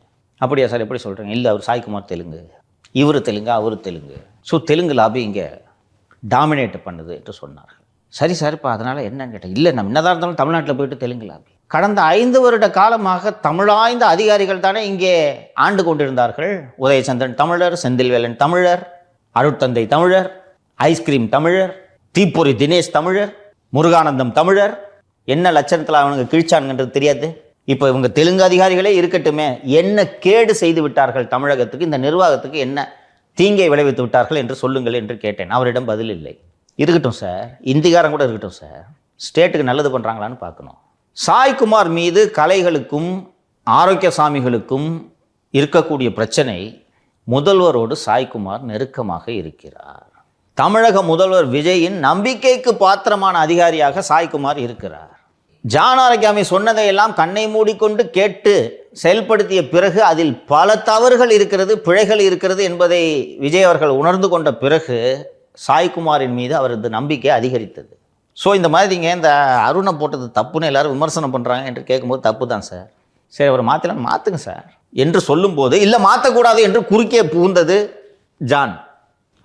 அப்படியா சார், எப்படி சொல்கிறீங்க? இல்லை, அவர் சாய்குமார் தெலுங்கு, இவர் தெலுங்கு, அவர் தெலுங்கு, ஸோ தெலுங்கு லாபி இங்கே டாமினேட் பண்ணுது என்று சொன்னார்கள். சரி சார், இப்போ அதனால் என்னன்னு கேட்டேன். இல்லை, நம்ம என்னதான் இருந்தாலும் தமிழ்நாட்டில் போயிட்டு தெலுங்கு லாபி. கடந்த 5 வருட காலமாக தமிழாய்ந்த அதிகாரிகள் தானே இங்கே ஆண்டு கொண்டிருந்தார்கள். உதயச்சந்திரன் தமிழர், செந்தில்வேலன் தமிழர், அருட்தந்தை தமிழர், ஐஸ்கிரீம் தமிழர், தீப்பொறி தினேஷ் தமிழர், முருகானந்தம் தமிழர். என்ன லட்சணத்தில் அவனுக்கு கிழிச்சானுங்கிறது தெரியாது. இப்போ இவங்க தெலுங்கு அதிகாரிகளே இருக்கட்டுமே, என்ன கேடு செய்து விட்டார்கள் தமிழகத்துக்கு, இந்த நிர்வாகத்துக்கு என்ன தீங்கை விளைவித்து விட்டார்கள் என்று சொல்லுங்கள் என்று கேட்டேன். அவரிடம் பதில் இல்லை. இருக்கட்டும் சார், இந்திகாரம் கூட இருக்கட்டும் சார், ஸ்டேட்டுக்கு நல்லது பண்ணுறாங்களான்னு பார்க்கணும். சாய்குமார் மீது கலைகளுக்கும் ஆரோக்கியசாமிகளுக்கும் இருக்கக்கூடிய பிரச்சனை, முதல்வரோடு சாய்குமார் நெருக்கமாக இருக்கிறார். தமிழக முதல்வர் விஜயின் நம்பிக்கைக்கு பாத்திரமான அதிகாரியாக சாய்குமார் இருக்கிறார். ஜான் ஆரோக்கியாமி சொன்னதையெல்லாம் கண்ணை மூடிக்கொண்டு கேட்டு செயல்படுத்திய பிறகு அதில் பல தவறுகள் இருக்கிறது, பிழைகள் இருக்கிறது என்பதை விஜய் அவர்கள் உணர்ந்து கொண்ட பிறகு சாய்குமாரின் மீது அவரது நம்பிக்கை அதிகரித்தது. ஸோ இந்த மாதிரிங்க இந்த அருணை போட்டது தப்புன்னு எல்லாரும் விமர்சனம் பண்ணுறாங்க என்று கேட்கும்போது தப்பு தான் சார். சரி, அவர் மாற்றலாம், மாற்றுங்க சார் என்று சொல்லும்போது இல்லை மாற்றக்கூடாது என்று குறுக்கே புகுந்தது ஜான்.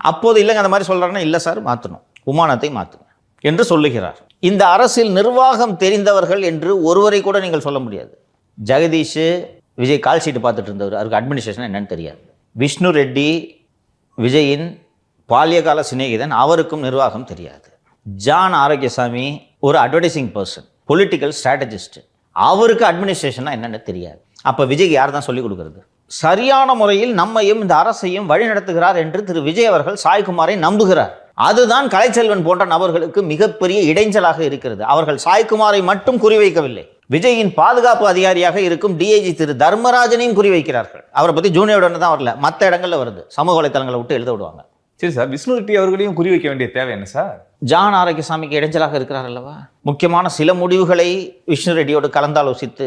அப்போது இல்லைங்க அந்த மாதிரி சொல்கிறாங்கன்னா இல்லை சார் மாற்றணும், விமானத்தை மாற்றுங்க என்று சொல்லுகிறார். இந்த அரசில் நிர்வாகம் தெரிந்தவர்கள் என்று ஒருவரை கூட நீங்கள் சொல்ல முடியாது. ஜெகதீஷ் விஜய் கால் ஷீட்டு பார்த்துட்டு இருந்தவர், அவருக்கு அட்மினிஸ்ட்ரேஷன் என்னன்னு தெரியாது. விஷ்ணு ரெட்டி விஜயின் பால்யகால சிநேகிதன், அவருக்கும் நிர்வாகம் தெரியாது. ஜான் ஆரோக்கியசாமி ஒரு அட்வர்டைசிங் பர்சன், பொலிட்டிக்கல் ஸ்ட்ராட்டஜிஸ்ட், அவருக்கு அட்மினிஸ்ட்ரேஷன்னா என்னென்னு தெரியாது. அப்போ விஜய்க்கு யார் தான் சொல்லிக் கொடுக்குறது? சரியான முறையில் நம்மையும் இந்த அரசையும் வழி நடத்துகிறார் என்று திரு விஜய் அவர்கள் சாய்குமாரை நம்புகிறார். அதுதான் கலைச்செல்வன் போன்ற நபர்களுக்கு மிகப்பெரிய இடைஞ்சலாக இருக்கிறது. அவர்கள் சாய்குமாரை மட்டும் குறிவைக்கவில்லை, விஜயின் பாதுகாப்பு அதிகாரியாக இருக்கும் டிஐஜி திரு தர்மராஜனையும் குறிவைக்கிறார்கள். அவரை பற்றி ஜூனியர் தான் வரல, மற்ற இடங்களில் வருது, சமூக வலைத்தளங்களை விட்டு எழுத விடுவாங்க. சரி சார், விஷ்ணு ரெட்டி அவர்களையும் குறி வைக்க வேண்டிய தேவை என்ன சார்? ஜான் ஆரோக்கியசாமிக்கு இடைஞ்சலாக இருக்கிறார் அல்லவா? முக்கியமான சில முடிவுகளை விஷ்ணு ரெட்டியோடு கலந்தாலோசித்து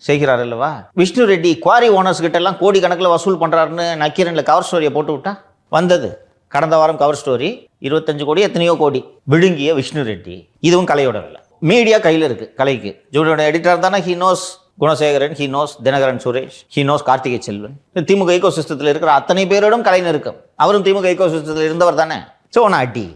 செய்கிறார் அல்லவா? விஷ்ணு ரெட்டி குவாரி ஓனர்ஸ் கிட்ட எல்லாம் கோடி கணக்கில் வசூல் பண்ணுறாருன்னு நக்கீரனில் கவர் ஸ்டோரியை போட்டு விட்டா வந்தது. கடந்த வாரம் கவர் ஸ்டோரி 25 கோடி எத்தனையோ கோடி விழுங்கிய விஷ்ணு ரெட்டி. இதுவும் கலையோட இல்லை, மீடியா கையில் இருக்குது. கலைக்கு ஜூனியோட எடிட்டர் தானே, he knows Gunasekaran, he knows Dinakaran Suresh, he knows Karthigai Selvan. திமுக ஈகோ சிஸ்டத்தில் இருக்கிற அத்தனை பேரோடும் கலை நெருக்கம். அவரும் திமுக ஈகோ சிஸ்டத்தில் இருந்தவர் தானே. ஸோ அடி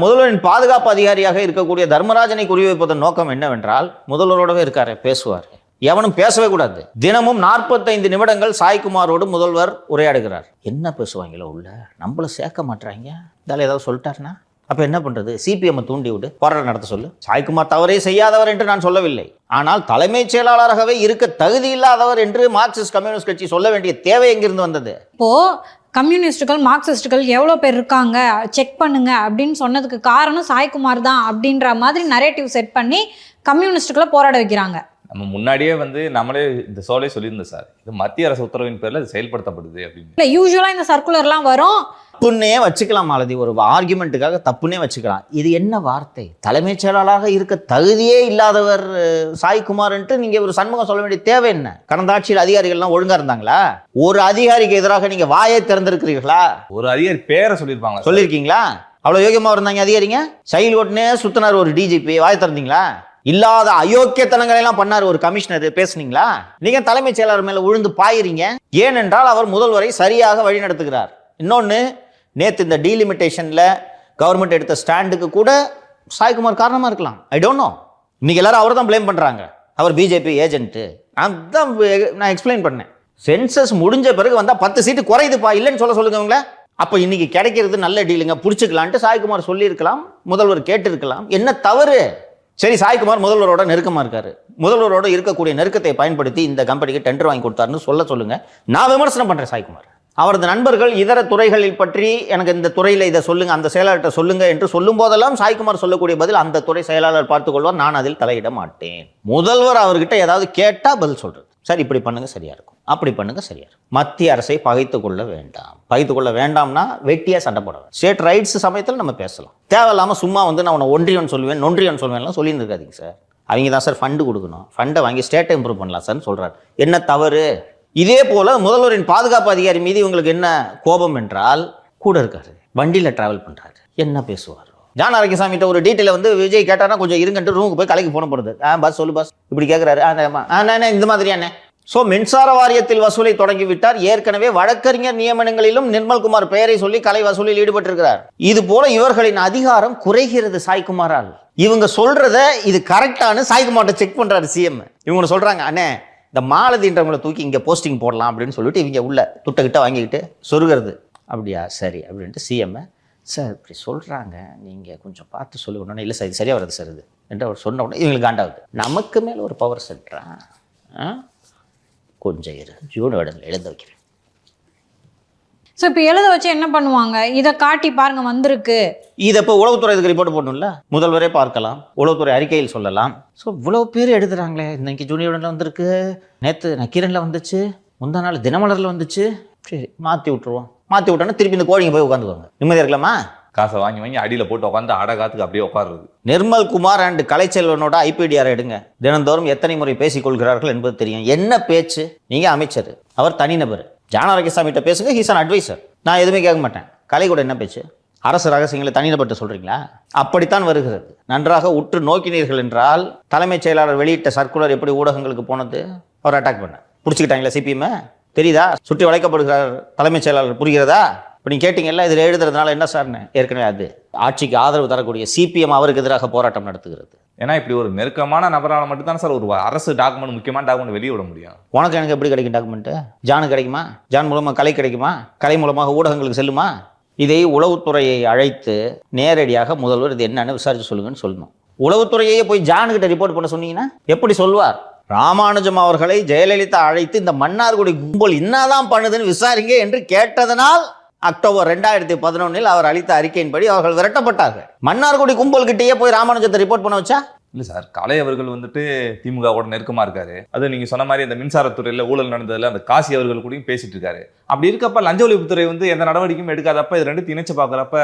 முதல்வரின் பாதுகாப்பு அதிகாரியாக இருக்கக்கூடிய தர்மராஜனை குறிவைப்பதன் நோக்கம் என்னவென்றால், முதல்வரோடவே இருக்காரு, பேசுவார், எவனும் பேசவே கூடாது. தினமும் 45 நிமிடங்கள் சாய்குமாரோடு முதல்வர் உரையாடுகிறார். என்ன பேசுவாங்களோ உள்ள, நம்மள சேர்க்க மாட்டாங்க. இதால ஏதாவது சொல்லிட்டாருன்னா அப்போ என்ன பண்ணுறது? சிபிஎம் தூண்டி விட்டு போராட்டம் நடத்த சொல்லு. சாய்குமார் தவறே செய்யாதவர் என்று நான் சொல்லவில்லை, ஆனால் தலைமைச் செயலாளராகவே இருக்க தகுதி இல்லாதவர் என்று மார்க்சிஸ்ட் கம்யூனிஸ்ட் கட்சி சொல்ல வேண்டிய தேவை எங்கிருந்து வந்தது? இப்போ கம்யூனிஸ்டுகள் மார்க்சிஸ்டுகள் எவ்வளோ பேர் இருக்காங்க செக் பண்ணுங்க அப்படின்னு சொன்னதுக்கு காரணம் சாய்குமார் தான் அப்படின்ற மாதிரி நரேட்டிவ் செட் பண்ணி கம்யூனிஸ்டுகளை போராட வைக்கிறாங்க. நம்ம முன்னாடியே நம்மளே இந்த சோலை சொல்லியிருந்தோம் சார், இது மத்திய அரசு உத்தரவின் பேரில் இது செயல்படுத்தப்படுது அப்படின்னு. இல்லை, யூஸ்வலாக இந்த சர்க்குலர்லாம் வரும், தப்புன்னே வச்சுக்கலாம் மாலதி, ஒரு ஆர்குமெண்ட்டுக்காக தப்புன்னே வச்சுக்கலாம். இது என்ன வார்த்தை? தலைமைச் செயலாளராக இருக்க தகுதியே இல்லாதவர் சாய்குமார்ன்ட்டு நீங்கள் ஒரு சண்முகம் சொல்ல வேண்டிய தேவை என்ன? கடந்த ஆட்சியில் அதிகாரிகள்லாம் ஒழுங்கா இருந்தாங்களா? ஒரு அதிகாரிக்கு எதிராக நீங்க வாயை திறந்திருக்கிறீர்களா? ஒரு அதிகாரி பேரை சொல்லியிருக்கீங்களா? அவ்வளோ யோகியமா இருந்தாங்க அதிகாரிங்க. சைல் ஓட்டுனே சுத்தினார் ஒரு டிஜிபி, வாயை திறந்தீங்களா? இல்லாத அயோக்கியத்தனங்களை எல்லாம் பண்ணார் ஒரு கமிஷனர், பேசுனீங்களா? நீங்க தலைமைச் செயலாளர் மேல விழுந்து பாயிறீங்க. ஏனென்றால் அவர் முதல்வரை சரியாக வழி நடத்துகிறார். இன்னொன்னு, நேற்று இந்த டீலிமிட்டேஷன்ல கவர்மெண்ட் எடுத்த ஸ்டாண்டுக்கு கூட சாய்குமார் காரணமா இருக்கலாம். I don't know. இன்னைக்கு எல்லாரும் அவர் தான் பிளேம் பண்றாங்க, அவர் பிஜேபி ஏஜென்ட். அதான் நான் எக்ஸ்பிளைன் பண்ணேன். சென்சஸ் முடிஞ்ச பிறகு வந்தா 10 சீட்டு குறையுதுப்பா, இல்லைன்னு சொல்லுங்க அவங்கள. அப்போ இன்னைக்கு கிடைக்கிறது நல்ல டீலுங்க, பிடிச்சிக்கலான்ட்டு சாய்குமார் சொல்லியிருக்கலாம், முதல்வர் கேட்டிருக்கலாம். என்ன தவறு? சரி, சாய்குமார் முதல்வரோட நெருக்கமாக இருக்காரு, முதல்வரோட இருக்கக்கூடிய நெருக்கத்தை பயன்படுத்தி இந்த கம்பெனிக்கு டெண்டர் வாங்கி கொடுத்தாருன்னு சொல்லுங்க. நான் விமர்சனம் பண்ணுறேன் சாய்குமார். அவரது நண்பர்கள் இதர துறைகளில் பற்றி எனக்கு இந்த துறையில் இதை சொல்லுங்க, அந்த செயலாளர்கிட்ட சொல்லுங்க என்று சொல்லும் போதெல்லாம் சாய்குமார் சொல்லக்கூடிய பதில், அந்த துறை செயலாளர் பார்த்துக்கொள்வார், நான் அதில் தலையிட மாட்டேன். முதல்வர் அவர்கிட்ட ஏதாவது கேட்டால் பதில் சொல்றது, சார் இப்படி பண்ணுங்க சரியா இருக்கும், அப்படி பண்ணுங்க சரியா இருக்கும். மத்திய அரசை பகைத்து கொள்ள வேண்டாம். பகைத்து கொள்ள வேண்டாம்னா வெட்டியா சண்டை போட வேண்டாம். ஸ்டேட் ரைட்ஸ் சமயத்தில் நம்ம பேசலாம். தேவையில்லாமல் சும்மா நான் உன்னை ஒன்றியன் சொல்லுவேன் நொன்றியன் சொல்லுவேன்லாம் சொல்லிட்டு இருக்காதீங்க சார். அவங்க தான் சார் ஃபண்டு கொடுக்கணும், ஃபண்டை வாங்கி ஸ்டேட்டை இம்ப்ரூவ் பண்ணலாம் சார்னு சொல்றாரு. என்ன தவறு? இதே போல முதல்வரின் பாதுகாப்பு அதிகாரி மீது இவங்களுக்கு என்ன கோபம் என்றால், கூட இருக்காரு, வண்டியில் டிராவல் பண்றாரு, என்ன பேசுவார்? ஜான் ஆரோக்கியசாமிகிட்ட ஒரு டீட்டெயில் விஜய் கேட்டார்னா கொஞ்சம் இருங்கன்ட்டு ரூமுக்கு போய் கலைக்கு போன போகிறது. பஸ் சொல்லு பஸ், இப்படி கேட்குறாரு. இந்த மாதிரியானே. ஸோ மின்சார வாரியத்தில் வசூலை தொடங்கிவிட்டார். ஏற்கனவே வழக்கறிஞர் நியமனங்களிலும் நிர்மல்குமார் பெயரை சொல்லி கலை வசூலில் ஈடுபட்டிருக்கிறார். இது போல இவர்களின் அதிகாரம் குறைகிறது சாய்குமாரால். இவங்க சொல்றத இது கரெக்டானு சாய்குமார்ட்ட செக் பண்றாரு சிஎம். இவங்க சொல்றாங்க, அண்ணே இந்த மாலதின்றவங்களை தூக்கி இங்கே போஸ்டிங் போடலாம் அப்படின்னு சொல்லிட்டு இவங்க உள்ள துட்டக்கிட்ட வாங்கிக்கிட்டு சொருகிறது. அப்படியா, சரி அப்படின்ட்டு சிஎம், சார் இப்படி சொல்கிறாங்க, நீங்கள் கொஞ்சம் பார்த்து சொல்லுங்க. இல்லை சார் இது சரியாக வருது சார் இது என்று அவர் சொன்ன உடனே இவங்களுக்கு காண்டாகுது. நமக்கு மேலே ஒரு பவர் சென்டரா? கொஞ்சம் இரு, ஜூன் இடத்துல எழுத வைக்கிறேன். ஸோ இப்போ எழுத வச்சு என்ன பண்ணுவாங்க? இதை காட்டி பாருங்க வந்திருக்கு. இதை இப்போ உளவுத்துறை இதுக்கு ரிப்போர்ட் போடணும்ல, முதல்வரே பார்க்கலாம், உளவுத்துறை அறிக்கையில் சொல்லலாம். ஸோ இவ்வளோ பேர் எழுதுறாங்களே, இன்னைக்கு ஜூனியரில் வந்திருக்கு, நேற்று நக்கீரனில் வந்துச்சு, முந்தா நாள் தினமலரில் வந்துச்சு, சரி மாற்றி விட்டுருவோம். மாற்றி விட்டோன்னா திருப்பி இந்த கோழிங்க போய் உட்காந்துக்குவாங்க. நிம்மதியாக இருக்கலாமா? காசை வாங்கி வாங்கி அடியில் போட்டு உட்காந்து அடகாத்துக்கு அப்படியே உட்காருறது. நிர்மல் குமார் அண்ட் கலைச்செல்வனோட ஐபிடிஆர் எடுங்க. தினந்தோறும் எத்தனை முறை பேசிக் கொள்கிறார்கள் என்பது தெரியும். என்ன பேச்சு? நீங்கள் அமைச்சர், அவர் தனிநபர். ஜான ஆரோக்கியசாமிகிட்ட பேசுங்க, ஹீஸ் அன் அட்வைசர். நான் எதுவுமே கேட்க மாட்டேன். கலை கூட என்ன பேச்சு? அரசு ரகசியங்களை தனிநபர்கிட்ட சொல்றீங்களா? அப்படித்தான் வருகிறது. நன்றாக உற்று நோக்கினீர்கள் என்றால், தலைமைச் செயலாளர் வெளியிட்ட சர்க்குலர் எப்படி ஊடகங்களுக்கு போனது? அவர் அட்டாக் பண்ண பிடிச்சிக்கிட்டாங்களா சிபிஎம்? தெரியுதா? சுற்றி வளைக்கப்படுகிறார் தலைமைச் செயலாளர், புரிகிறதா? இப்போ நீங்கள் கேட்டிங்கல்ல, இதில் எழுதுறதுனால என்ன சார்னு, ஏற்கனவே அது ஆட்சிக்கு ஆதரவு தரக்கூடிய சிபிஎம் அவருக்கு எதிராக போராட்டம் நடத்துகிறது. ஏன்னா இப்படி ஒரு நெருக்கமான நபரால் மட்டும்தான் சார் ஒரு அரசு டாக்குமெண்ட், முக்கியமான டாக்குமெண்ட் வெளியே விட முடியும். உனக்கு எனக்கு எப்படி கிடைக்கும் டாக்குமெண்ட்டு? ஜானு கிடைக்குமா? ஜான் மூலமாக கலை கிடைக்குமா? கலை மூலமாக ஊடகங்களுக்கு செல்லுமா? இதை உளவுத்துறையை அழைத்து நேரடியாக முதல்வர் இது என்னன்னு விசாரிச்சு சொல்லுங்கன்னு சொல்லணும். உளவுத்துறையே போய் ஜானுக்கிட்ட ரிப்போர்ட் பண்ண சொன்னீங்கன்னா எப்படி சொல்வார்? ராமானுஜம் அவர்களை ஜெயலலிதா அழைத்து இந்த மன்னார்குடி கும்பல் என்னதான் பண்ணுதுன்னு விசாரிங்க என்று கேட்டதனால் அக்டோபர் 2011 அவர் அளித்த அறிக்கையின்படி அவர்கள் விரட்டப்பட்டார்கள். மன்னார்குடி கும்பல் கிட்டேயே போய் ராமானுஜத்தை ரிப்போர்ட் பண்ண வச்சா? இல்லை சார், கலை அவர்கள் வந்துட்டு திமுக கூட நெருக்கமாக இருக்காரு. அது நீங்கள் சொன்ன மாதிரி அந்த மின்சாரத்துறையில் ஊழல் நடந்ததில் அந்த காசி அவர்கள் கூடயும் பேசிட்டு இருக்காரு. அப்படி இருக்கப்ப லஞ்ச ஒழிப்புத்துறை எந்த நடவடிக்கையும் எடுக்காதப்ப இது ரெண்டு இணைச்சு பார்க்குறப்ப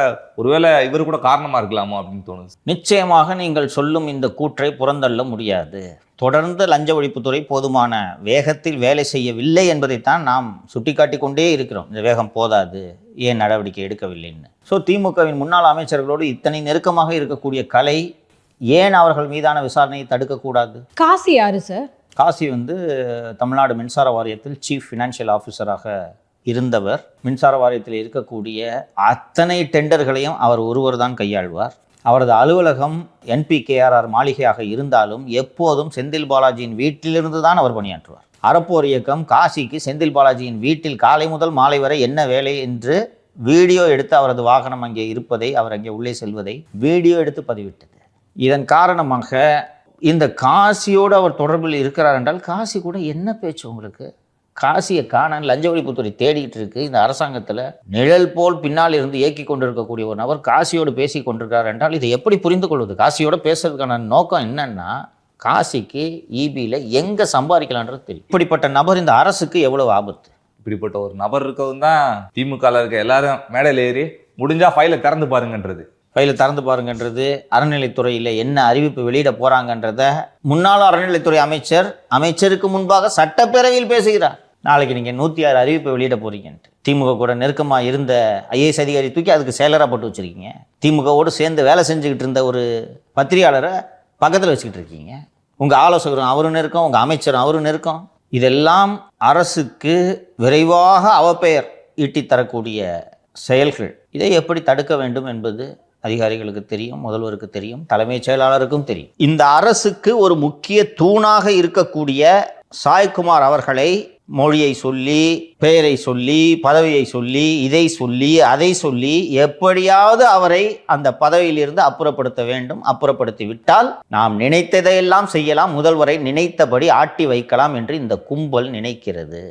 ஒருவேளை இவர் கூட காரணமாக இருக்கலாமோ அப்படின்னு தோணுது. நிச்சயமாக நீங்கள் சொல்லும் இந்த கூற்றை புறந்தள்ள முடியாது. தொடர்ந்து லஞ்ச ஒழிப்புத்துறை போதுமான வேகத்தில் வேலை செய்யவில்லை என்பதைத்தான் நாம் சுட்டிக்காட்டி கொண்டே இருக்கிறோம். இந்த வேகம் போதாது, ஏன் நடவடிக்கை எடுக்கவில்லைன்னு. ஸோ திமுகவின் முன்னாள் அமைச்சர்களோடு இத்தனை நெருக்கமாக இருக்கக்கூடிய கலை ஏன் அவர்கள் மீதான விசாரணையை தடுக்கக்கூடாது? காசி யாரு சார்? காசி தமிழ்நாடு மின்சார வாரியத்தில் சீஃப் ஃபினான்ஷியல் ஆஃபீஸராக இருந்தவர். மின்சார வாரியத்தில் இருக்கக்கூடிய அத்தனை டெண்டர்களையும் அவர் ஒருவர் தான் கையாள்வார். அவரது அலுவலகம் NPKRR மாளிகையாக இருந்தாலும் எப்போதும் செந்தில் பாலாஜியின் வீட்டிலிருந்து தான் அவர் பணியாற்றுவார். அறப்போர் இயக்கம் காசிக்கு செந்தில் பாலாஜியின் வீட்டில் காலை முதல் மாலை வரை என்ன வேலை என்று வீடியோ எடுத்து, அவரது வாகனம் அங்கே இருப்பதை, அவர் அங்கே உள்ளே செல்வதை வீடியோ எடுத்து பதிவிட்டது. இதன் காரணமாக இந்த காசியோடு அவர் தொடர்பில் இருக்கிறார் என்றால், காசி கூட என்ன பேச்சு உங்களுக்கு? காசியை காண லஞ்ச ஒழிப்புத்துறை தேடிட்டு இருக்கு. இந்த அரசாங்கத்தில் நிழல் போல் பின்னால் இருந்து இயக்கி கொண்டிருக்கக்கூடிய ஒரு நபர் காசியோடு பேசி கொண்டிருக்கிறார் என்றால் இதை எப்படி புரிந்து கொள்வது? காசியோட பேசுறதுக்கான நோக்கம் என்னன்னா, காசிக்கு EBயில் எங்கே சம்பாதிக்கலான்றது தெரியும். இப்படிப்பட்ட நபர் இந்த அரசுக்கு எவ்வளவு ஆபத்து? இப்படிப்பட்ட ஒரு நபர் இருக்கவும் தான் திமுகவில் இருக்க எல்லாரும் மேடையில் ஏறி முடிஞ்சா ஃபைலை திறந்து பாருங்கன்றது. ஃபைலை திறந்து பாருங்கன்றது, அறநிலைத்துறையில் என்ன அறிவிப்பு வெளியிட போகிறாங்கன்றத முன்னாள் அறநிலைத்துறை அமைச்சருக்கு முன்பாக சட்டப்பேரவையில் பேசுகிறார். நாளைக்கு நீங்கள் 106 அறிவிப்பு வெளியிட போகிறீங்கன்ட்டு. திமுக கூட நெருக்கமாக இருந்த IAS அதிகாரி தூக்கி அதுக்கு செயலராக போட்டு வச்சுருக்கீங்க. திமுகவோடு சேர்ந்து வேலை செஞ்சுக்கிட்டு இருந்த ஒரு பத்திரிகையாளரை பக்கத்தில் வச்சுக்கிட்டு இருக்கீங்க. உங்கள் ஆலோசகரும் அவரும் நெருக்கம், உங்கள் அமைச்சரும் அவரும் நெருக்கம். இதெல்லாம் அரசுக்கு விரைவாக அவப்பெயர் ஈட்டித்தரக்கூடிய செயல்கள். இதை எப்படி தடுக்க வேண்டும் என்பது அதிகாரிகளுக்கு தெரியும், முதல்வருக்கு தெரியும், தலைமைச் செயலாளருக்கும் தெரியும். இந்த அரசுக்கு ஒரு முக்கிய தூணாக இருக்கக்கூடிய சாய்குமார் அவர்களை மொழியை சொல்லி, பெயரை சொல்லி, பதவியை சொல்லி, இதை சொல்லி, அதை சொல்லி எப்படியாவது அவரை அந்த பதவியிலிருந்து அப்புறப்படுத்த வேண்டும். அப்புறப்படுத்தி விட்டால் நாம் நினைத்ததையெல்லாம் செய்யலாம், முதல்வரை நினைத்தபடி ஆட்டி வைக்கலாம் என்று இந்த கும்பல் நினைக்கிறது.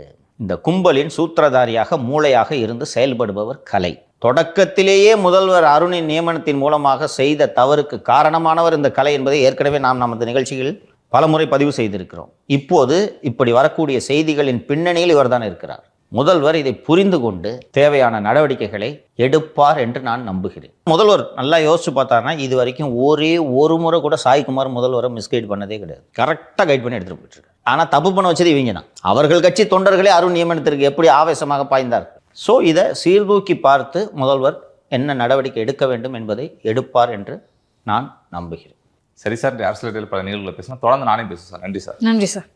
இந்த கும்பலின் சூத்திரதாரியாக, மூளையாக இருந்து செயல்படுபவர் கலை. தொடக்கத்திலேயே முதல்வர் அருணின் நியமனத்தின் மூலமாக செய்த தவறுக்கு காரணமானவர் இந்த கலை என்பதை ஏற்கனவே நாம் நமது நிகழ்ச்சிகளில் பலமுறை பதிவு செய்திருக்கிறோம். இப்போது இப்படி வரக்கூடிய செய்திகளின் பின்னணியில் இவர்தான் இருக்கிறார். முதல்வர் இதை புரிந்து கொண்டு தேவையான நடவடிக்கைகளை எடுப்பார் என்று நான் நம்புகிறேன். முதல்வர் நல்லா யோசிச்சு பார்த்தாருன்னா, இது வரைக்கும் ஒரு முறை கூட சாய்குமார் முதல்வரை மிஸ்கைட் பண்ணதே கிடையாது. கரெக்டாக கைட் பண்ணி எடுத்துகிட்டு போயிட்டு இருக்காரு. ஆனால் தப்பு பண்ண வச்சது இவங்க தான். அவர்கள் கட்சி தொண்டர்களே அருண் நியமனத்திற்கு எப்படி ஆவேசமாக பாய்ந்தார். ஸோ இதை சீர்தூக்கி பார்த்து முதல்வர் என்ன நடவடிக்கை எடுக்க வேண்டும் என்பதை எடுப்பார் என்று நான் நம்புகிறேன். சரி சார், அரசியல் பல நிகழ்வுகளை பேசினா தொடர்ந்து நானே பேசுவேன் சார். நன்றி சார். நன்றி சார்.